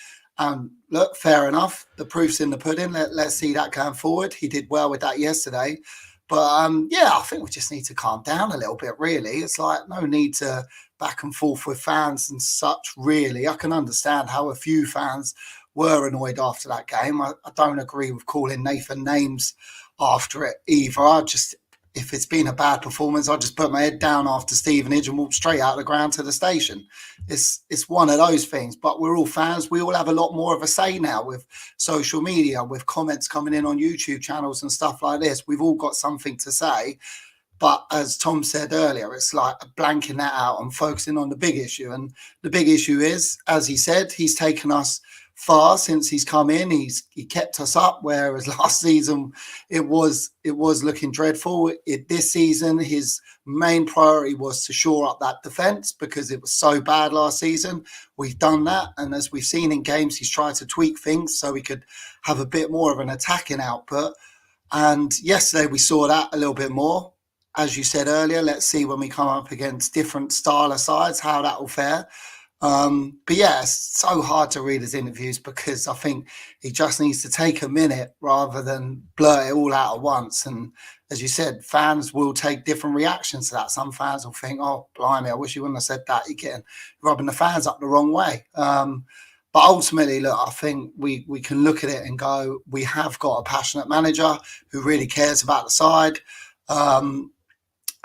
[SPEAKER 3] Look, fair enough. The proof's in the pudding. Let's see that going forward. He did well with that yesterday. But, yeah, I think we just need to calm down a little bit, really. It's like no need to back and forth with fans and such, really. I can understand how a few fans were annoyed after that game. I don't agree with calling Nathan names after it either. If it's been a bad performance, I'll just put my head down after Stevenage and walk straight out of the ground to the station. It's one of those things, but we're all fans. We all have a lot more of a say now with social media, with comments coming in on YouTube channels and stuff like this. We've all got something to say. But as Tom said earlier, it's like blanking that out and focusing on the big issue. And the big issue is, as he said, he's taken us far since he's come in. He kept us up, whereas last season it was looking dreadful. This season, his main priority was to shore up that defence because it was so bad last season. We've done that, and as we've seen in games, he's tried to tweak things so we could have a bit more of an attacking output. And yesterday we saw that a little bit more. As you said earlier, let's see when we come up against different style of sides how that will fare. But yeah, it's so hard to read his interviews because I think he just needs to take a minute rather than blurt it all out at once. And as you said, fans will take different reactions to that. Some fans will think, "Oh, blimey, I wish you wouldn't have said that. You're getting rubbing the fans up the wrong way." But ultimately, look, I think we can look at it and go, we have got a passionate manager who really cares about the side. And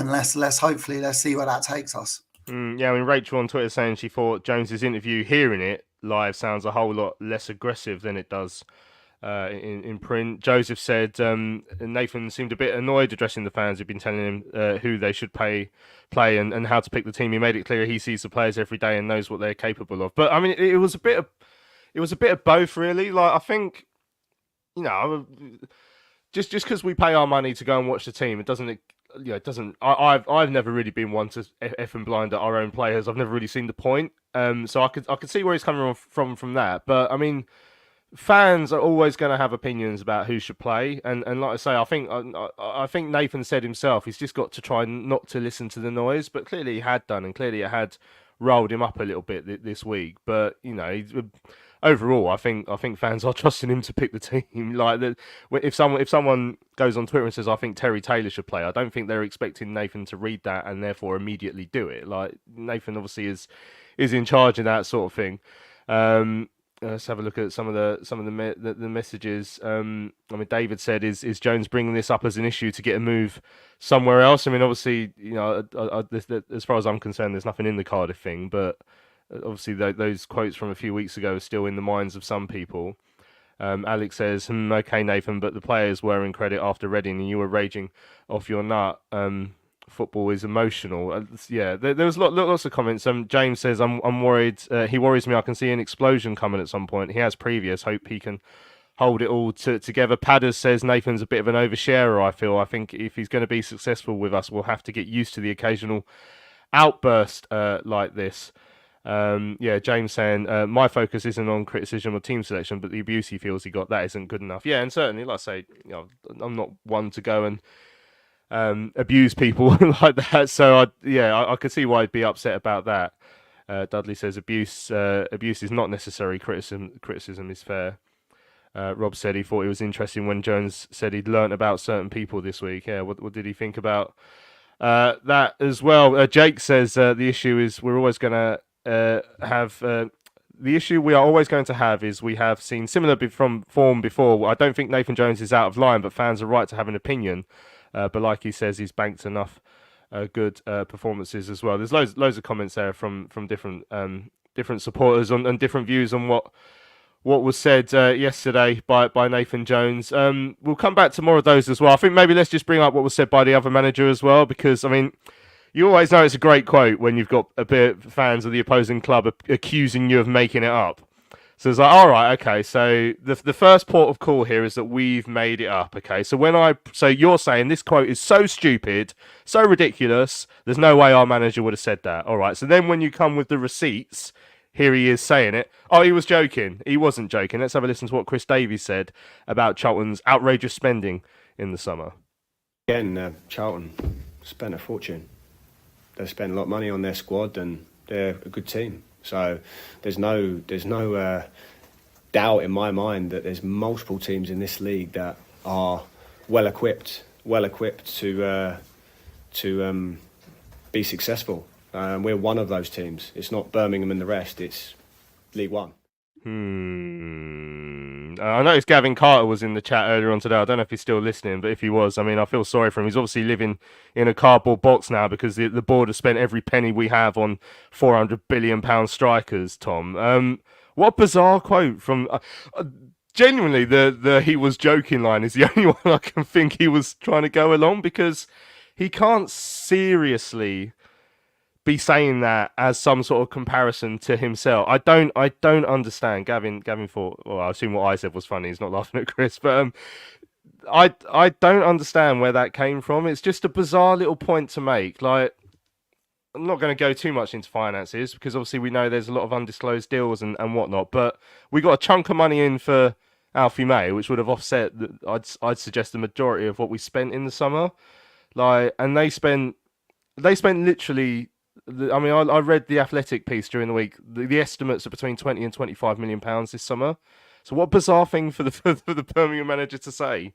[SPEAKER 3] let's see where that takes us.
[SPEAKER 1] Yeah, I mean, Rachel on Twitter saying she thought Jones's interview, hearing it live, sounds a whole lot less aggressive than it does in print. Joseph said Nathan seemed a bit annoyed addressing the fans who've been telling him who they should play and how to pick the team. He made it clear he sees the players every day and knows what they're capable of. But I mean, it was a bit of both, really. Like, I think, you know, just because we pay our money to go and watch the team, it doesn't. I've never really been one to f and blind at our own players. I've never really seen the point. So I could see where he's coming from that. But I mean, fans are always going to have opinions about who should play, and like I say, I think Nathan said himself he's just got to try not to listen to the noise, but clearly he had done, and clearly it had rolled him up a little bit this week. But overall, I think fans are trusting him to pick the team. Like if someone goes on Twitter and says I think Terry Taylor should play, I don't think they're expecting Nathan to read that and therefore immediately do it. Like Nathan obviously is in charge of that sort of thing. Let's have a look at some of the messages. I mean, David said, "Is Jones bringing this up as an issue to get a move somewhere else?" I mean, obviously, as far as I'm concerned, there's nothing in the Cardiff thing, but obviously those quotes from a few weeks ago are still in the minds of some people. Alex says, "Okay, Nathan, but the players were in credit after Reading, and you were raging off your nut. Football is emotional." Yeah, there was lots of comments. James says, I'm worried. He worries me. I can see an explosion coming at some point. He has previous. Hope he can hold it all together. Padders says Nathan's a bit of an oversharer, I think if he's going to be successful with us, we'll have to get used to the occasional outburst like this. James saying, my focus isn't on criticism of team selection, but the abuse he feels he got, that isn't good enough. Yeah, and certainly, like I say, I'm not one to go and abuse people like that. So I could see why I'd be upset about that. Dudley says abuse is not necessary. Criticism is fair. Rob said he thought it was interesting when Jones said he'd learnt about certain people this week. Yeah, what did he think about that as well? Jake says the issue is we're always going to have. The issue we are always going to have is we have seen similar from form before. I don't think Nathan Jones is out of line, but fans are right to have an opinion. But like he says, he's banked enough good performances as well. There's loads of comments there from different supporters and different views on what was said yesterday by Nathan Jones. We'll come back to more of those as well. I think maybe let's just bring up what was said by the other manager as well, because I mean, you always know it's a great quote when you've got a bit of fans of the opposing club accusing you of making it up. So it's like, all right, okay. So the first port of call here is that we've made it up. Okay, so you're saying this quote is so stupid, so ridiculous. There's no way our manager would have said that. All right. So then when you come with the receipts, here he is saying it. Oh, he was joking. He wasn't joking. Let's have a listen to what Chris Davies said about Charlton's outrageous spending in the summer.
[SPEAKER 10] Again, Charlton spent a fortune. They've spent a lot of money on their squad, and they're a good team. So there's no doubt in my mind that there's multiple teams in this league that are well equipped to be successful. We're one of those teams. It's not Birmingham and the rest. It's League One.
[SPEAKER 1] I noticed Gavin Carter was in the chat earlier on today. I don't know if he's still listening, but if he was, I mean, I feel sorry for him. He's obviously living in a cardboard box now because the board has spent every penny we have on £400 billion strikers, Tom. What a bizarre quote from... genuinely, the he was joking line is the only one I can think he was trying to go along, because he can't seriously be saying that as some sort of comparison to himself. I don't understand. Gavin thought, well, I assume what I said was funny. He's not laughing at Chris, but I don't understand where that came from. It's just a bizarre little point to make. Like, I'm not going to go too much into finances because obviously we know there's a lot of undisclosed deals and whatnot, but we got a chunk of money in for Alfie May, which would have offset, I'd suggest, the majority of what we spent in the summer. Like, and they spent literally... I mean, I read the Athletic piece during the week. The estimates are between 20 and 25 million pounds this summer. So what a bizarre thing for the Birmingham manager to say.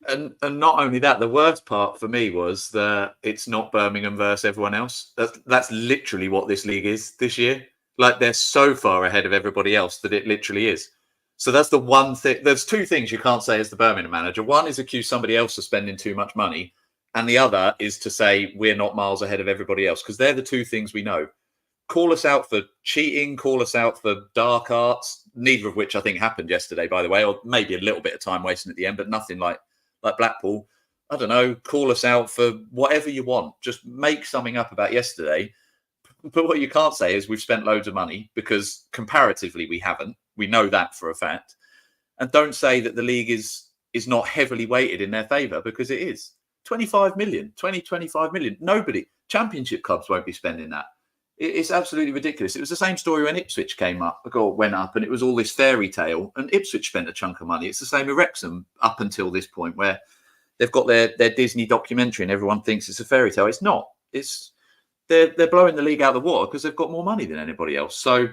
[SPEAKER 2] And not only that, the worst part for me was that it's not Birmingham versus everyone else. That's literally what this league is this year. Like, they're so far ahead of everybody else that it literally is. So that's the one thing. There's two things you can't say as the Birmingham manager. One is accuse somebody else of spending too much money. And the other is to say we're not miles ahead of everybody else, because they're the two things we know. Call us out for cheating, call us out for dark arts, neither of which I think happened yesterday, by the way, or maybe a little bit of time wasting at the end, but nothing like Blackpool. I don't know, call us out for whatever you want. Just make something up about yesterday. But what you can't say is we've spent loads of money, because comparatively we haven't. We know that for a fact. And don't say that the league is not heavily weighted in their favour, because it is. 25 million. Nobody. Championship clubs won't be spending that. It's absolutely ridiculous. It was the same story when Ipswich went up, and it was all this fairy tale. And Ipswich spent a chunk of money. It's the same with Wrexham up until this point, where they've got their Disney documentary, and everyone thinks it's a fairy tale. It's not. They're blowing the league out of the water because they've got more money than anybody else. So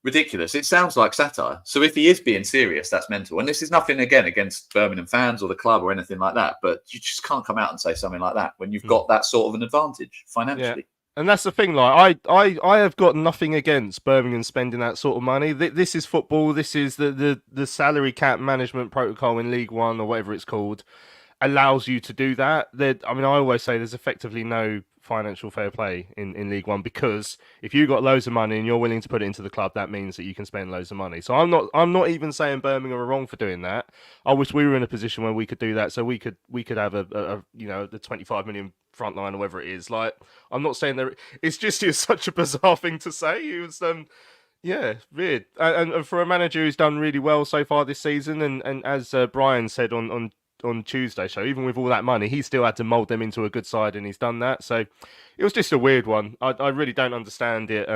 [SPEAKER 2] ridiculous. It sounds like satire. So if he is being serious, that's mental. And this is nothing, again, against Birmingham fans or the club or anything like that. But you just can't come out and say something like that when you've got that sort of an advantage financially.
[SPEAKER 1] Yeah. And that's the thing. Like I have got nothing against Birmingham spending that sort of money. This is football. This is the salary cap management protocol in League One or whatever it's called allows you to do that. I mean, I always say there's effectively no financial fair play in League One, because if you've got loads of money and you're willing to put it into the club, that means that you can spend loads of money. So I'm not even saying Birmingham are wrong for doing that. I wish we were in a position where we could do that, so we could have a the 25 million front line or whatever it is. Like, I'm not saying that it's such a bizarre thing to say. It was weird. And for a manager who's done really well so far this season, and as Brian said on Tuesday show, even with all that money, he still had to mould them into a good side, and he's done that. So it was just a weird one. I really don't understand it.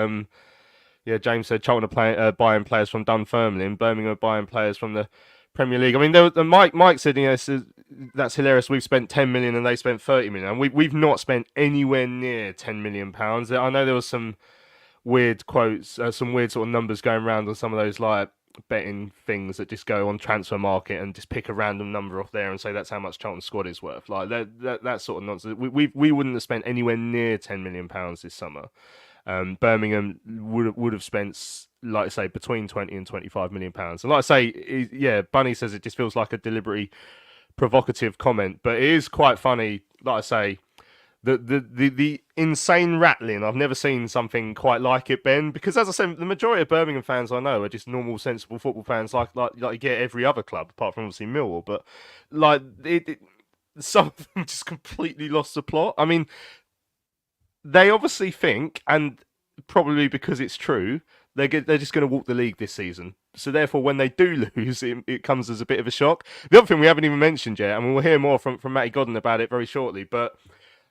[SPEAKER 1] James said Charlton are buying players from Dunfermline, Birmingham are buying players from the Premier League. I mean, Mike said, that's hilarious. We've spent 10 million and they spent 30 million, and we've not spent anywhere near 10 million pounds. I know there was some weird quotes, some weird sort of numbers going around on some of those like betting things that just go on Transfer Market and just pick a random number off there and say that's how much Charlton's squad is worth. Like that sort of nonsense. We wouldn't have spent anywhere near 10 million pounds this summer. Birmingham would have spent, like I say, between 20 and 25 million pounds. And like I say, Bunny says it just feels like a deliberately provocative comment, but it is quite funny. Like I say, the insane rattling, I've never seen something quite like it, Ben, because as I said, the majority of Birmingham fans I know are just normal, sensible football fans like you get every other club, apart from obviously Millwall, but like some of them just completely lost the plot. I mean, they obviously think, and probably because it's true, they're just going to walk the league this season. So therefore, when they do lose, it comes as a bit of a shock. The other thing we haven't even mentioned yet, and we'll hear more from Matty Godden about it very shortly, but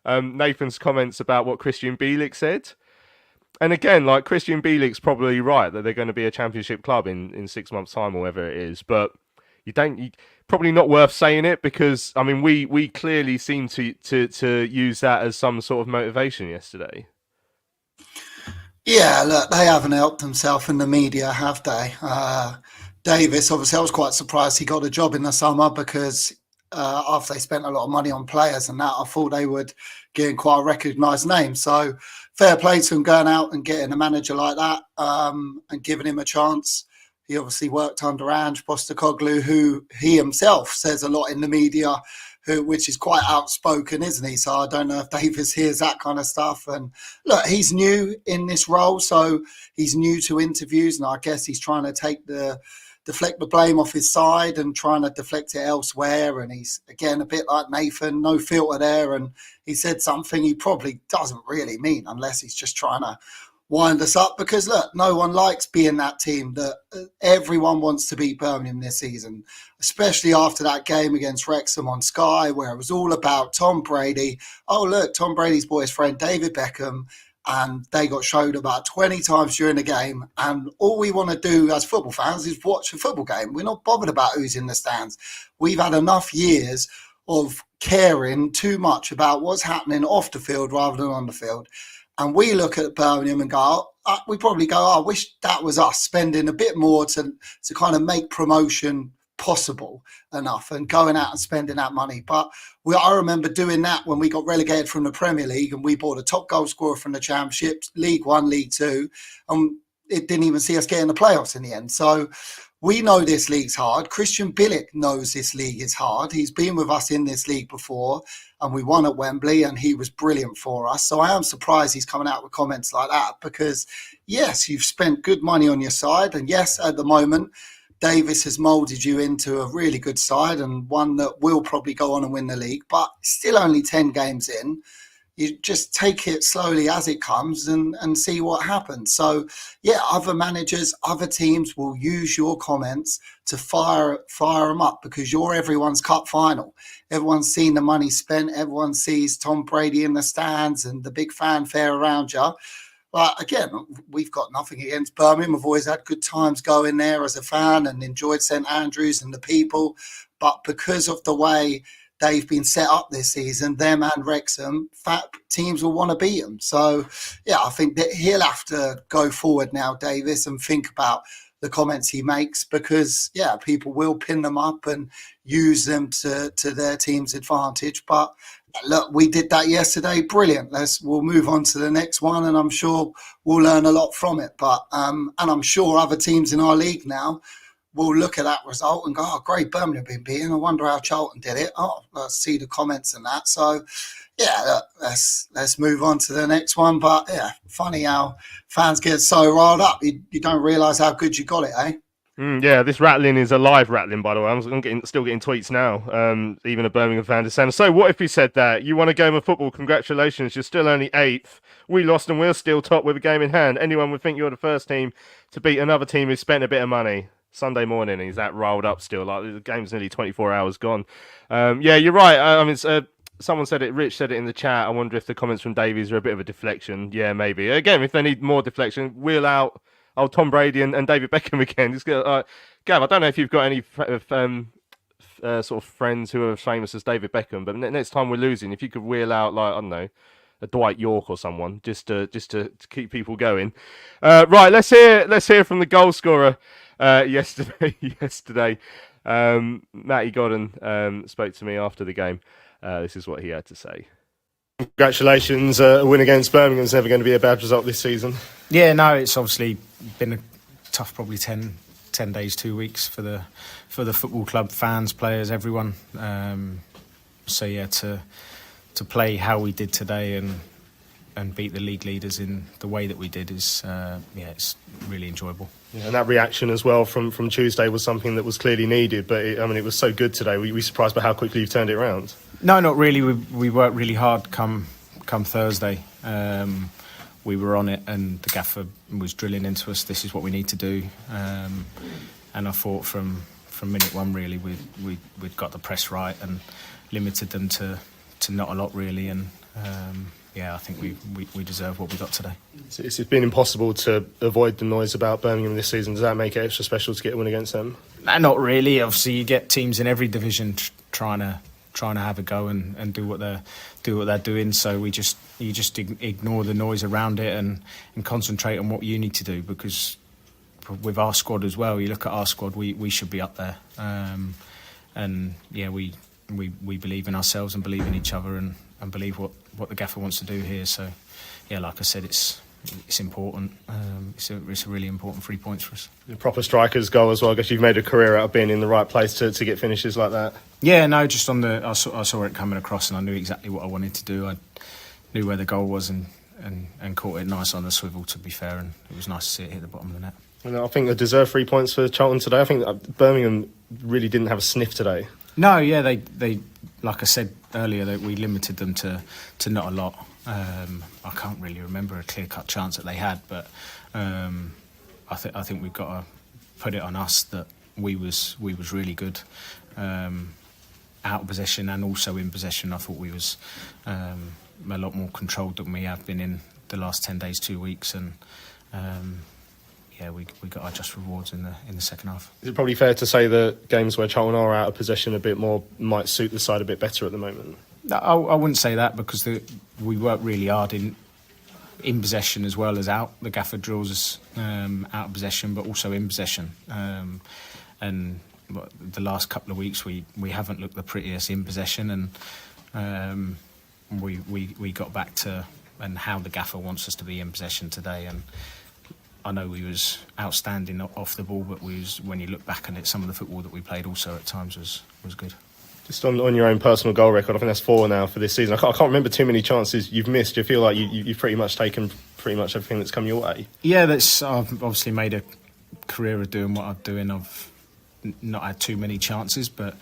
[SPEAKER 1] Nathan's comments about what Christian Bielik said. And again, like, Christian Bielik's probably right that they're going to be a championship club in 6 months' time or whatever it is. But probably not worth saying it, because, I mean, we clearly seem to use that as some sort of motivation yesterday.
[SPEAKER 3] Yeah, look, they haven't helped themselves in the media, have they? Davis, obviously, I was quite surprised he got a job in the summer, because after they spent a lot of money on players and that, I thought they would get in quite a recognised name. So fair play to him going out and getting a manager like that and giving him a chance. He obviously worked under Ange Postecoglou, who he himself says a lot in the media, which is quite outspoken, isn't he? So I don't know if Davis hears that kind of stuff. And look, he's new in this role, so he's new to interviews, and I guess he's trying to deflect the blame off his side and trying to deflect it elsewhere. And he's, again, a bit like Nathan, no filter there. And he said something he probably doesn't really mean, unless he's just trying to wind us up, because look, no one likes being that team that everyone wants to beat Birmingham this season, especially after that game against Wrexham on Sky, where it was all about Tom Brady. Oh, look, Tom Brady's boy's friend, David Beckham, and they got showed about 20 times during the game. And all we want to do as football fans is watch a football game. We're not bothered about who's in the stands. We've had enough years of caring too much about what's happening off the field rather than on the field. And we look at Birmingham and go, we probably go, I wish that was us, spending a bit more to kind of make promotion possible enough and going out and spending that money. But I remember doing that when we got relegated from the Premier League and we bought a top goal scorer from the Championship, League One, League Two, and it didn't even see us get in the playoffs in the end. So we know this league's hard. Christian Bielik knows this league is hard. He's been with us in this league before, and we won at Wembley, and he was brilliant for us. So I am surprised he's coming out with comments like that, because, yes, you've spent good money on your side. And, yes, at the moment, Davis has moulded you into a really good side and one that will probably go on and win the league. But still only 10 games in. You just take it slowly as it comes and see what happens. So, yeah, other managers, other teams will use your comments to fire them up, because you're everyone's cup final. Everyone's seen the money spent. Everyone sees Tom Brady in the stands and the big fanfare around you. But again, we've got nothing against Birmingham. I've always had good times going there as a fan and enjoyed St Andrews and the people. But because of the way they've been set up this season, them and Wrexham, teams will want to beat them. So, yeah, I think that he'll have to go forward now, Davis, and think about the comments he makes because, yeah, people will pin them up and use them to their team's advantage. But look, we did that yesterday. Brilliant. We'll move on to the next one, and I'm sure we'll learn a lot from it. But and I'm sure other teams in our league now will look at that result and go, oh, great, Birmingham have been beaten. I wonder how Charlton did it. Oh, let's see the comments and that. So, yeah, look, let's move on to the next one. But, yeah, funny how fans get so riled up. You don't realise how good you got it, eh?
[SPEAKER 1] Yeah, this rattling is a live rattling, by the way. I'm still getting tweets now. Even a Birmingham fan is saying, so what if he said that? You won a game of football, congratulations, you're still only 8th. We lost and we're still top with a game in hand. Anyone would think you're the first team to beat another team who spent a bit of money. Sunday morning, he's that riled up still. Like the game's nearly 24 hours gone. Yeah, you're right. I mean, someone said it. Rich said it in the chat. I wonder if the comments from Davies are a bit of a deflection. Yeah, maybe. Again, if they need more deflection, wheel out Tom Brady and David Beckham again. Just Gav, I don't know if you've got any sort of friends who are as famous as David Beckham, but next time we're losing, if you could wheel out like I don't know, a Dwight York or someone, just to keep people going. Right, let's hear from the goal scorer. Yesterday, Matty Godden spoke to me after the game. This is what he had to say. Congratulations, a win against Birmingham is never going to be a bad result this season.
[SPEAKER 11] Yeah, no, it's obviously been a tough, probably 10 days, 2 weeks for the football club, fans, players, everyone. So yeah, to play how we did today and beat the league leaders in the way that we did is it's really enjoyable.
[SPEAKER 1] Yeah, and that reaction as well from Tuesday was something that was clearly needed, but it was so good today. Were you surprised by how quickly you've turned it around?
[SPEAKER 11] No, not really. We worked really hard come Thursday. We were on it and the gaffer was drilling into us, this is what we need to do. And I thought from minute one really we'd got the press right and limited them to not a lot really, and I think we deserve what we got today.
[SPEAKER 1] It's been impossible to avoid the noise about Birmingham this season. Does that make it extra special to get a win against them?
[SPEAKER 11] Not really. Obviously, you get teams in every division trying to have a go and do what they're doing. So you just ignore the noise around it and concentrate on what you need to do, because with our squad as well, you look at our squad, we should be up there. We believe in ourselves and believe in each other and believe what the gaffer wants to do here. So, yeah, like I said, it's important. It's a really important 3 points for us.
[SPEAKER 1] A proper striker's goal as well. I guess you've made a career out of being in the right place to get finishes like that.
[SPEAKER 11] Yeah, no, just I saw it coming across and I knew exactly what I wanted to do. I knew where the goal was and caught it nice on the swivel, to be fair, and it was nice to see it hit the bottom of the net.
[SPEAKER 1] And I think they deserve 3 points for Charlton today. I think Birmingham really didn't have a sniff today.
[SPEAKER 11] No, yeah, they like I said earlier, that we limited them to not a lot. I can't really remember a clear-cut chance that they had, but I think we've got to put it on us that we was really good out of possession and also in possession. I thought we was a lot more controlled than we have been in the last 10 days, 2 weeks, and we got our just rewards in the second half. Is
[SPEAKER 1] it probably fair to say that games where Charlton are out of possession a bit more might suit the side a bit better at the moment?
[SPEAKER 11] No, I wouldn't say that, because we work really hard in possession as well as out. The gaffer drills us out of possession, but also in possession. And the last couple of weeks we haven't looked the prettiest in possession, and we got back to and how the gaffer wants us to be in possession today. And I know we was outstanding off the ball, but when you look back on it, some of the football that we played also at times was good.
[SPEAKER 1] Just on your own personal goal record, I think that's 4 now for this season. I can't remember too many chances you've missed. Do you feel like you've pretty much taken pretty much everything that's come your way?
[SPEAKER 11] Yeah, I've obviously made a career of doing what I'm doing. I've not had too many chances, but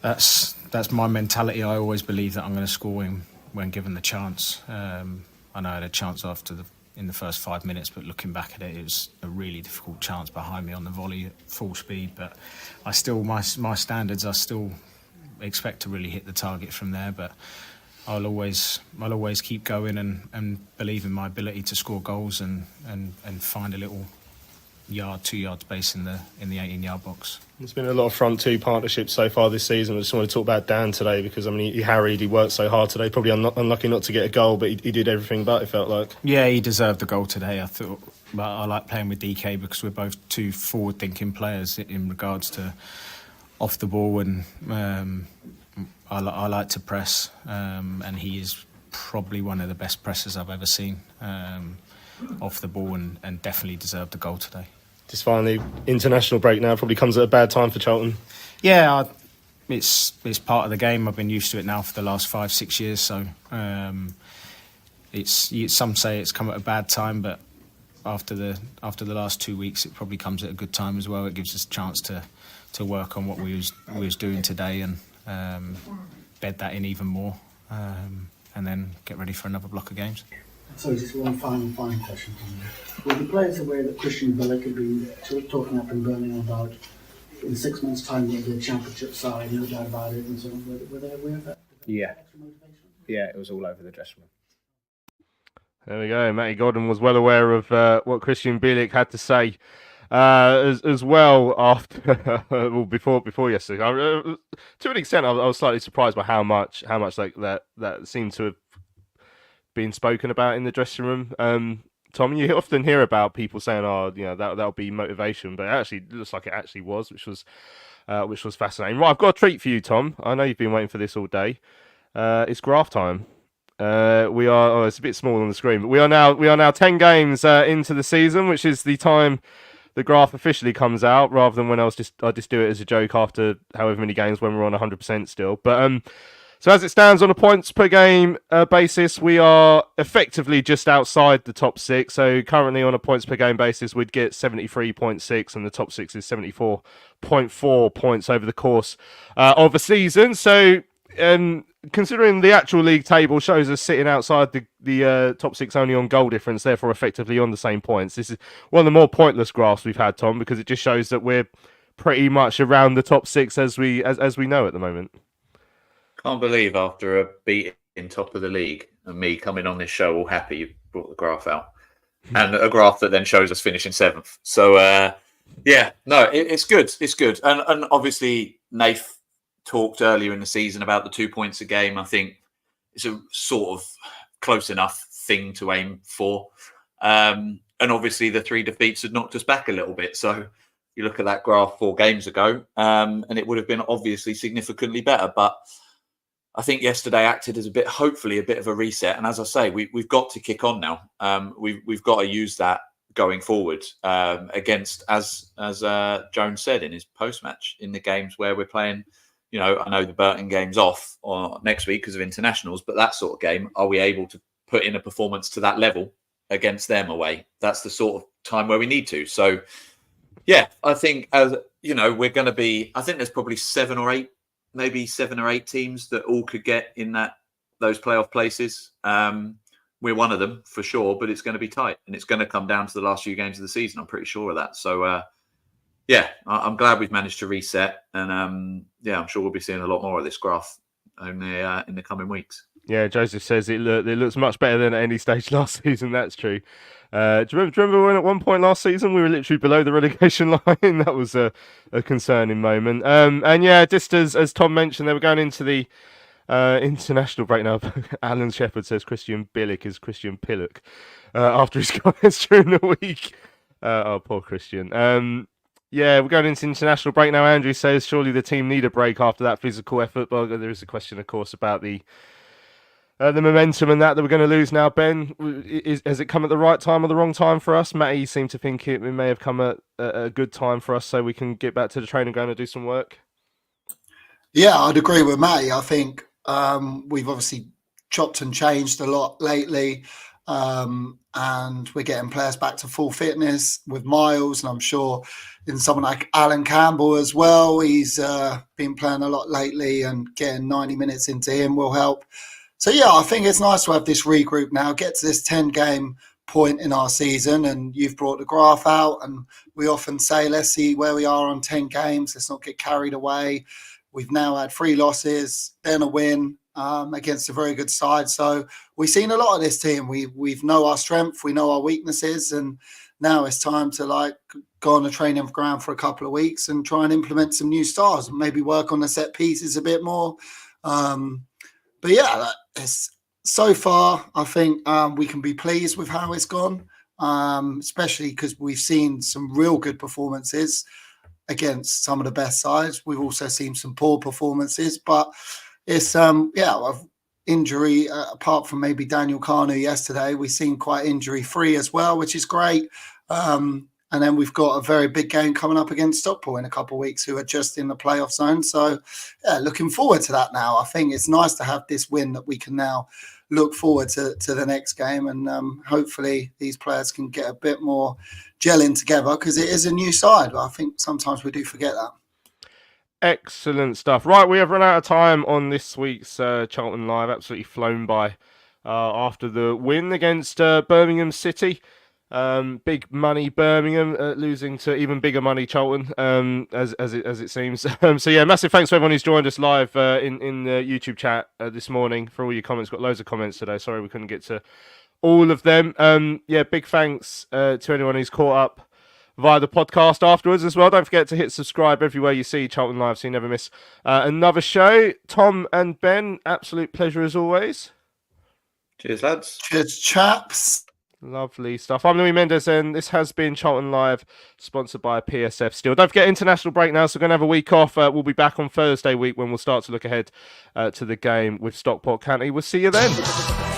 [SPEAKER 11] that's my mentality. I always believe that I'm going to score when given the chance. I know I had a chance in the first 5 minutes, but looking back at it was a really difficult chance behind me on the volley at full speed. But my standards, I still expect to really hit the target from there. But I'll always keep going and believe in my ability to score goals and find a little 2 yard space in the 18-yard box.
[SPEAKER 1] There's been a lot of front two partnerships so far this season. I just want to talk about Dan today because, I mean, he harried, he worked so hard today. Probably unlucky not to get a goal, but he did everything but, it felt like.
[SPEAKER 11] Yeah, he deserved the goal today, I thought. But I like playing with DK because we're both two forward-thinking players in regards to off the ball, and I like to press, and he is probably one of the best pressers I've ever seen off the ball, and definitely deserved the goal today.
[SPEAKER 1] Just finally, international break now probably comes at a bad time for Charlton.
[SPEAKER 11] Yeah, it's part of the game. I've been used to it now for the last 5-6 years. So some say it's come at a bad time, but after the last 2 weeks, it probably comes at a good time as well. It gives us a chance to work on what we was doing today and bed that in even more, and then get ready for another block of games.
[SPEAKER 12] So just one final question. Were the players aware that Christian Billick had been talking up in Birmingham about in 6 months' time they'll be a championship side, no doubt about it, and so on? Were they aware of that?
[SPEAKER 11] Yeah, it was all over the dressing room.
[SPEAKER 1] There we go. Matty Godden was well aware of what Christian Bielik had to say as well after before yesterday. To an extent, I was slightly surprised by how much like that seemed to have been spoken about in the dressing room. Tom, you often hear about people saying, "Oh, that'll be motivation," but it looks like it actually was, which was fascinating. Right, I've got a treat for you, Tom. I know you've been waiting for this all day. It's graph time. We are. Oh, it's a bit small on the screen, but we are now 10 games into the season, which is the time the graph officially comes out, rather than when I just do it as a joke after however many games when we're on 100% still. But so as it stands on a points per game basis, we are effectively just outside the top six. So currently on a points per game basis, we'd get 73.6, and the top six is 74.4 points over the course of a season. So considering the actual league table shows us sitting outside the top six only on goal difference, therefore effectively on the same points, this is one of the more pointless graphs we've had, Tom, because it just shows that we're pretty much around the top six as we know at the moment.
[SPEAKER 2] Can't believe after a beat in top of the league and me coming on this show all happy you brought the graph out. And a graph that then shows us finishing 7th. So, it's good. It's good. And obviously, Nath talked earlier in the season about the 2 points a game. I think it's a sort of close enough thing to aim for. And obviously, the 3 defeats had knocked us back a little bit. So, you look at that graph 4 games ago, and it would have been obviously significantly better. But I think yesterday acted as hopefully a bit of a reset. And as I say, we've got to kick on now. We've got to use that going forward against, as Jones said in his post-match, in the games where we're playing. I know the Burton game's off next week because of internationals, but that sort of game, are we able to put in a performance to that level against them away? That's the sort of time where we need to. So, yeah, I think, we're going to be, I think there's probably 7 or 8 teams that all could get in those playoff places. We're one of them for sure, but it's going to be tight, and it's going to come down to the last few games of the season. I'm pretty sure of that. So, I'm glad we've managed to reset, and I'm sure we'll be seeing a lot more of this graph in the coming weeks.
[SPEAKER 1] Yeah, Joseph says it looks much better than at any stage last season. That's true. Do you remember when at one point last season we were literally below the relegation line? That was a concerning moment. And yeah, just as Tom mentioned, they were going into the international break now. Alan Shepherd says Christian Bielik is Christian Pillock after his comments during the week. Oh, poor Christian. Yeah, we're going into international break now. Andrew says surely the team need a break after that physical effort. But there is a question, of course, about the momentum and that we're going to lose now. Ben, has it come at the right time or the wrong time for us? Matty, you seem to think it may have come at a good time for us so we can get back to the training ground and do some work.
[SPEAKER 3] Yeah, I'd agree with Matty. I think we've obviously chopped and changed a lot lately, and we're getting players back to full fitness with Miles, and I'm sure in someone like Alan Campbell as well. He's been playing a lot lately, and getting 90 minutes into him will help. So, yeah, I think it's nice to have this regroup now, get to this 10-game point in our season, and you've brought the graph out, and we often say, let's see where we are on 10 games. Let's not get carried away. We've now had 3 losses, then a win, against a very good side. So we've seen a lot of this team. We know our strength, we know our weaknesses, and now it's time to go on a training ground for a couple of weeks and try and implement some new styles and maybe work on the set pieces a bit more. But yeah, so far I think we can be pleased with how it's gone, especially because we've seen some real good performances against some of the best sides. We've also seen some poor performances, but it's injury, apart from maybe Daniel Kanu yesterday, we seem quite injury free as well, which is great. And then we've got a very big game coming up against Stockport in a couple of weeks, who are just in the playoff zone. So yeah, looking forward to that now. I think it's nice to have this win that we can now look forward to the next game, and hopefully these players can get a bit more gelling together, because it is a new side. I think sometimes we do forget that.
[SPEAKER 1] Excellent stuff. Right, we have run out of time on this week's Charlton Live. Absolutely flown by after the win against Birmingham City. Big money Birmingham, losing to even bigger money Charlton, as it seems. So yeah, massive thanks to everyone who's joined us live in the YouTube chat this morning for all your comments. Got loads of comments today. Sorry we couldn't get to all of them. Yeah, big thanks to anyone who's caught up via the podcast afterwards as well. Don't forget to hit subscribe everywhere you see Charlton Live, so you never miss another show. Tom and Ben, absolute pleasure as always.
[SPEAKER 2] Cheers, lads.
[SPEAKER 3] Cheers, chaps.
[SPEAKER 1] Lovely stuff. I'm Louis Mendes, and this has been Charlton Live, sponsored by PSF Steel. Don't forget, international break now, so we're going to have a week off. We'll be back on Thursday week when we'll start to look ahead to the game with Stockport County. We'll see you then.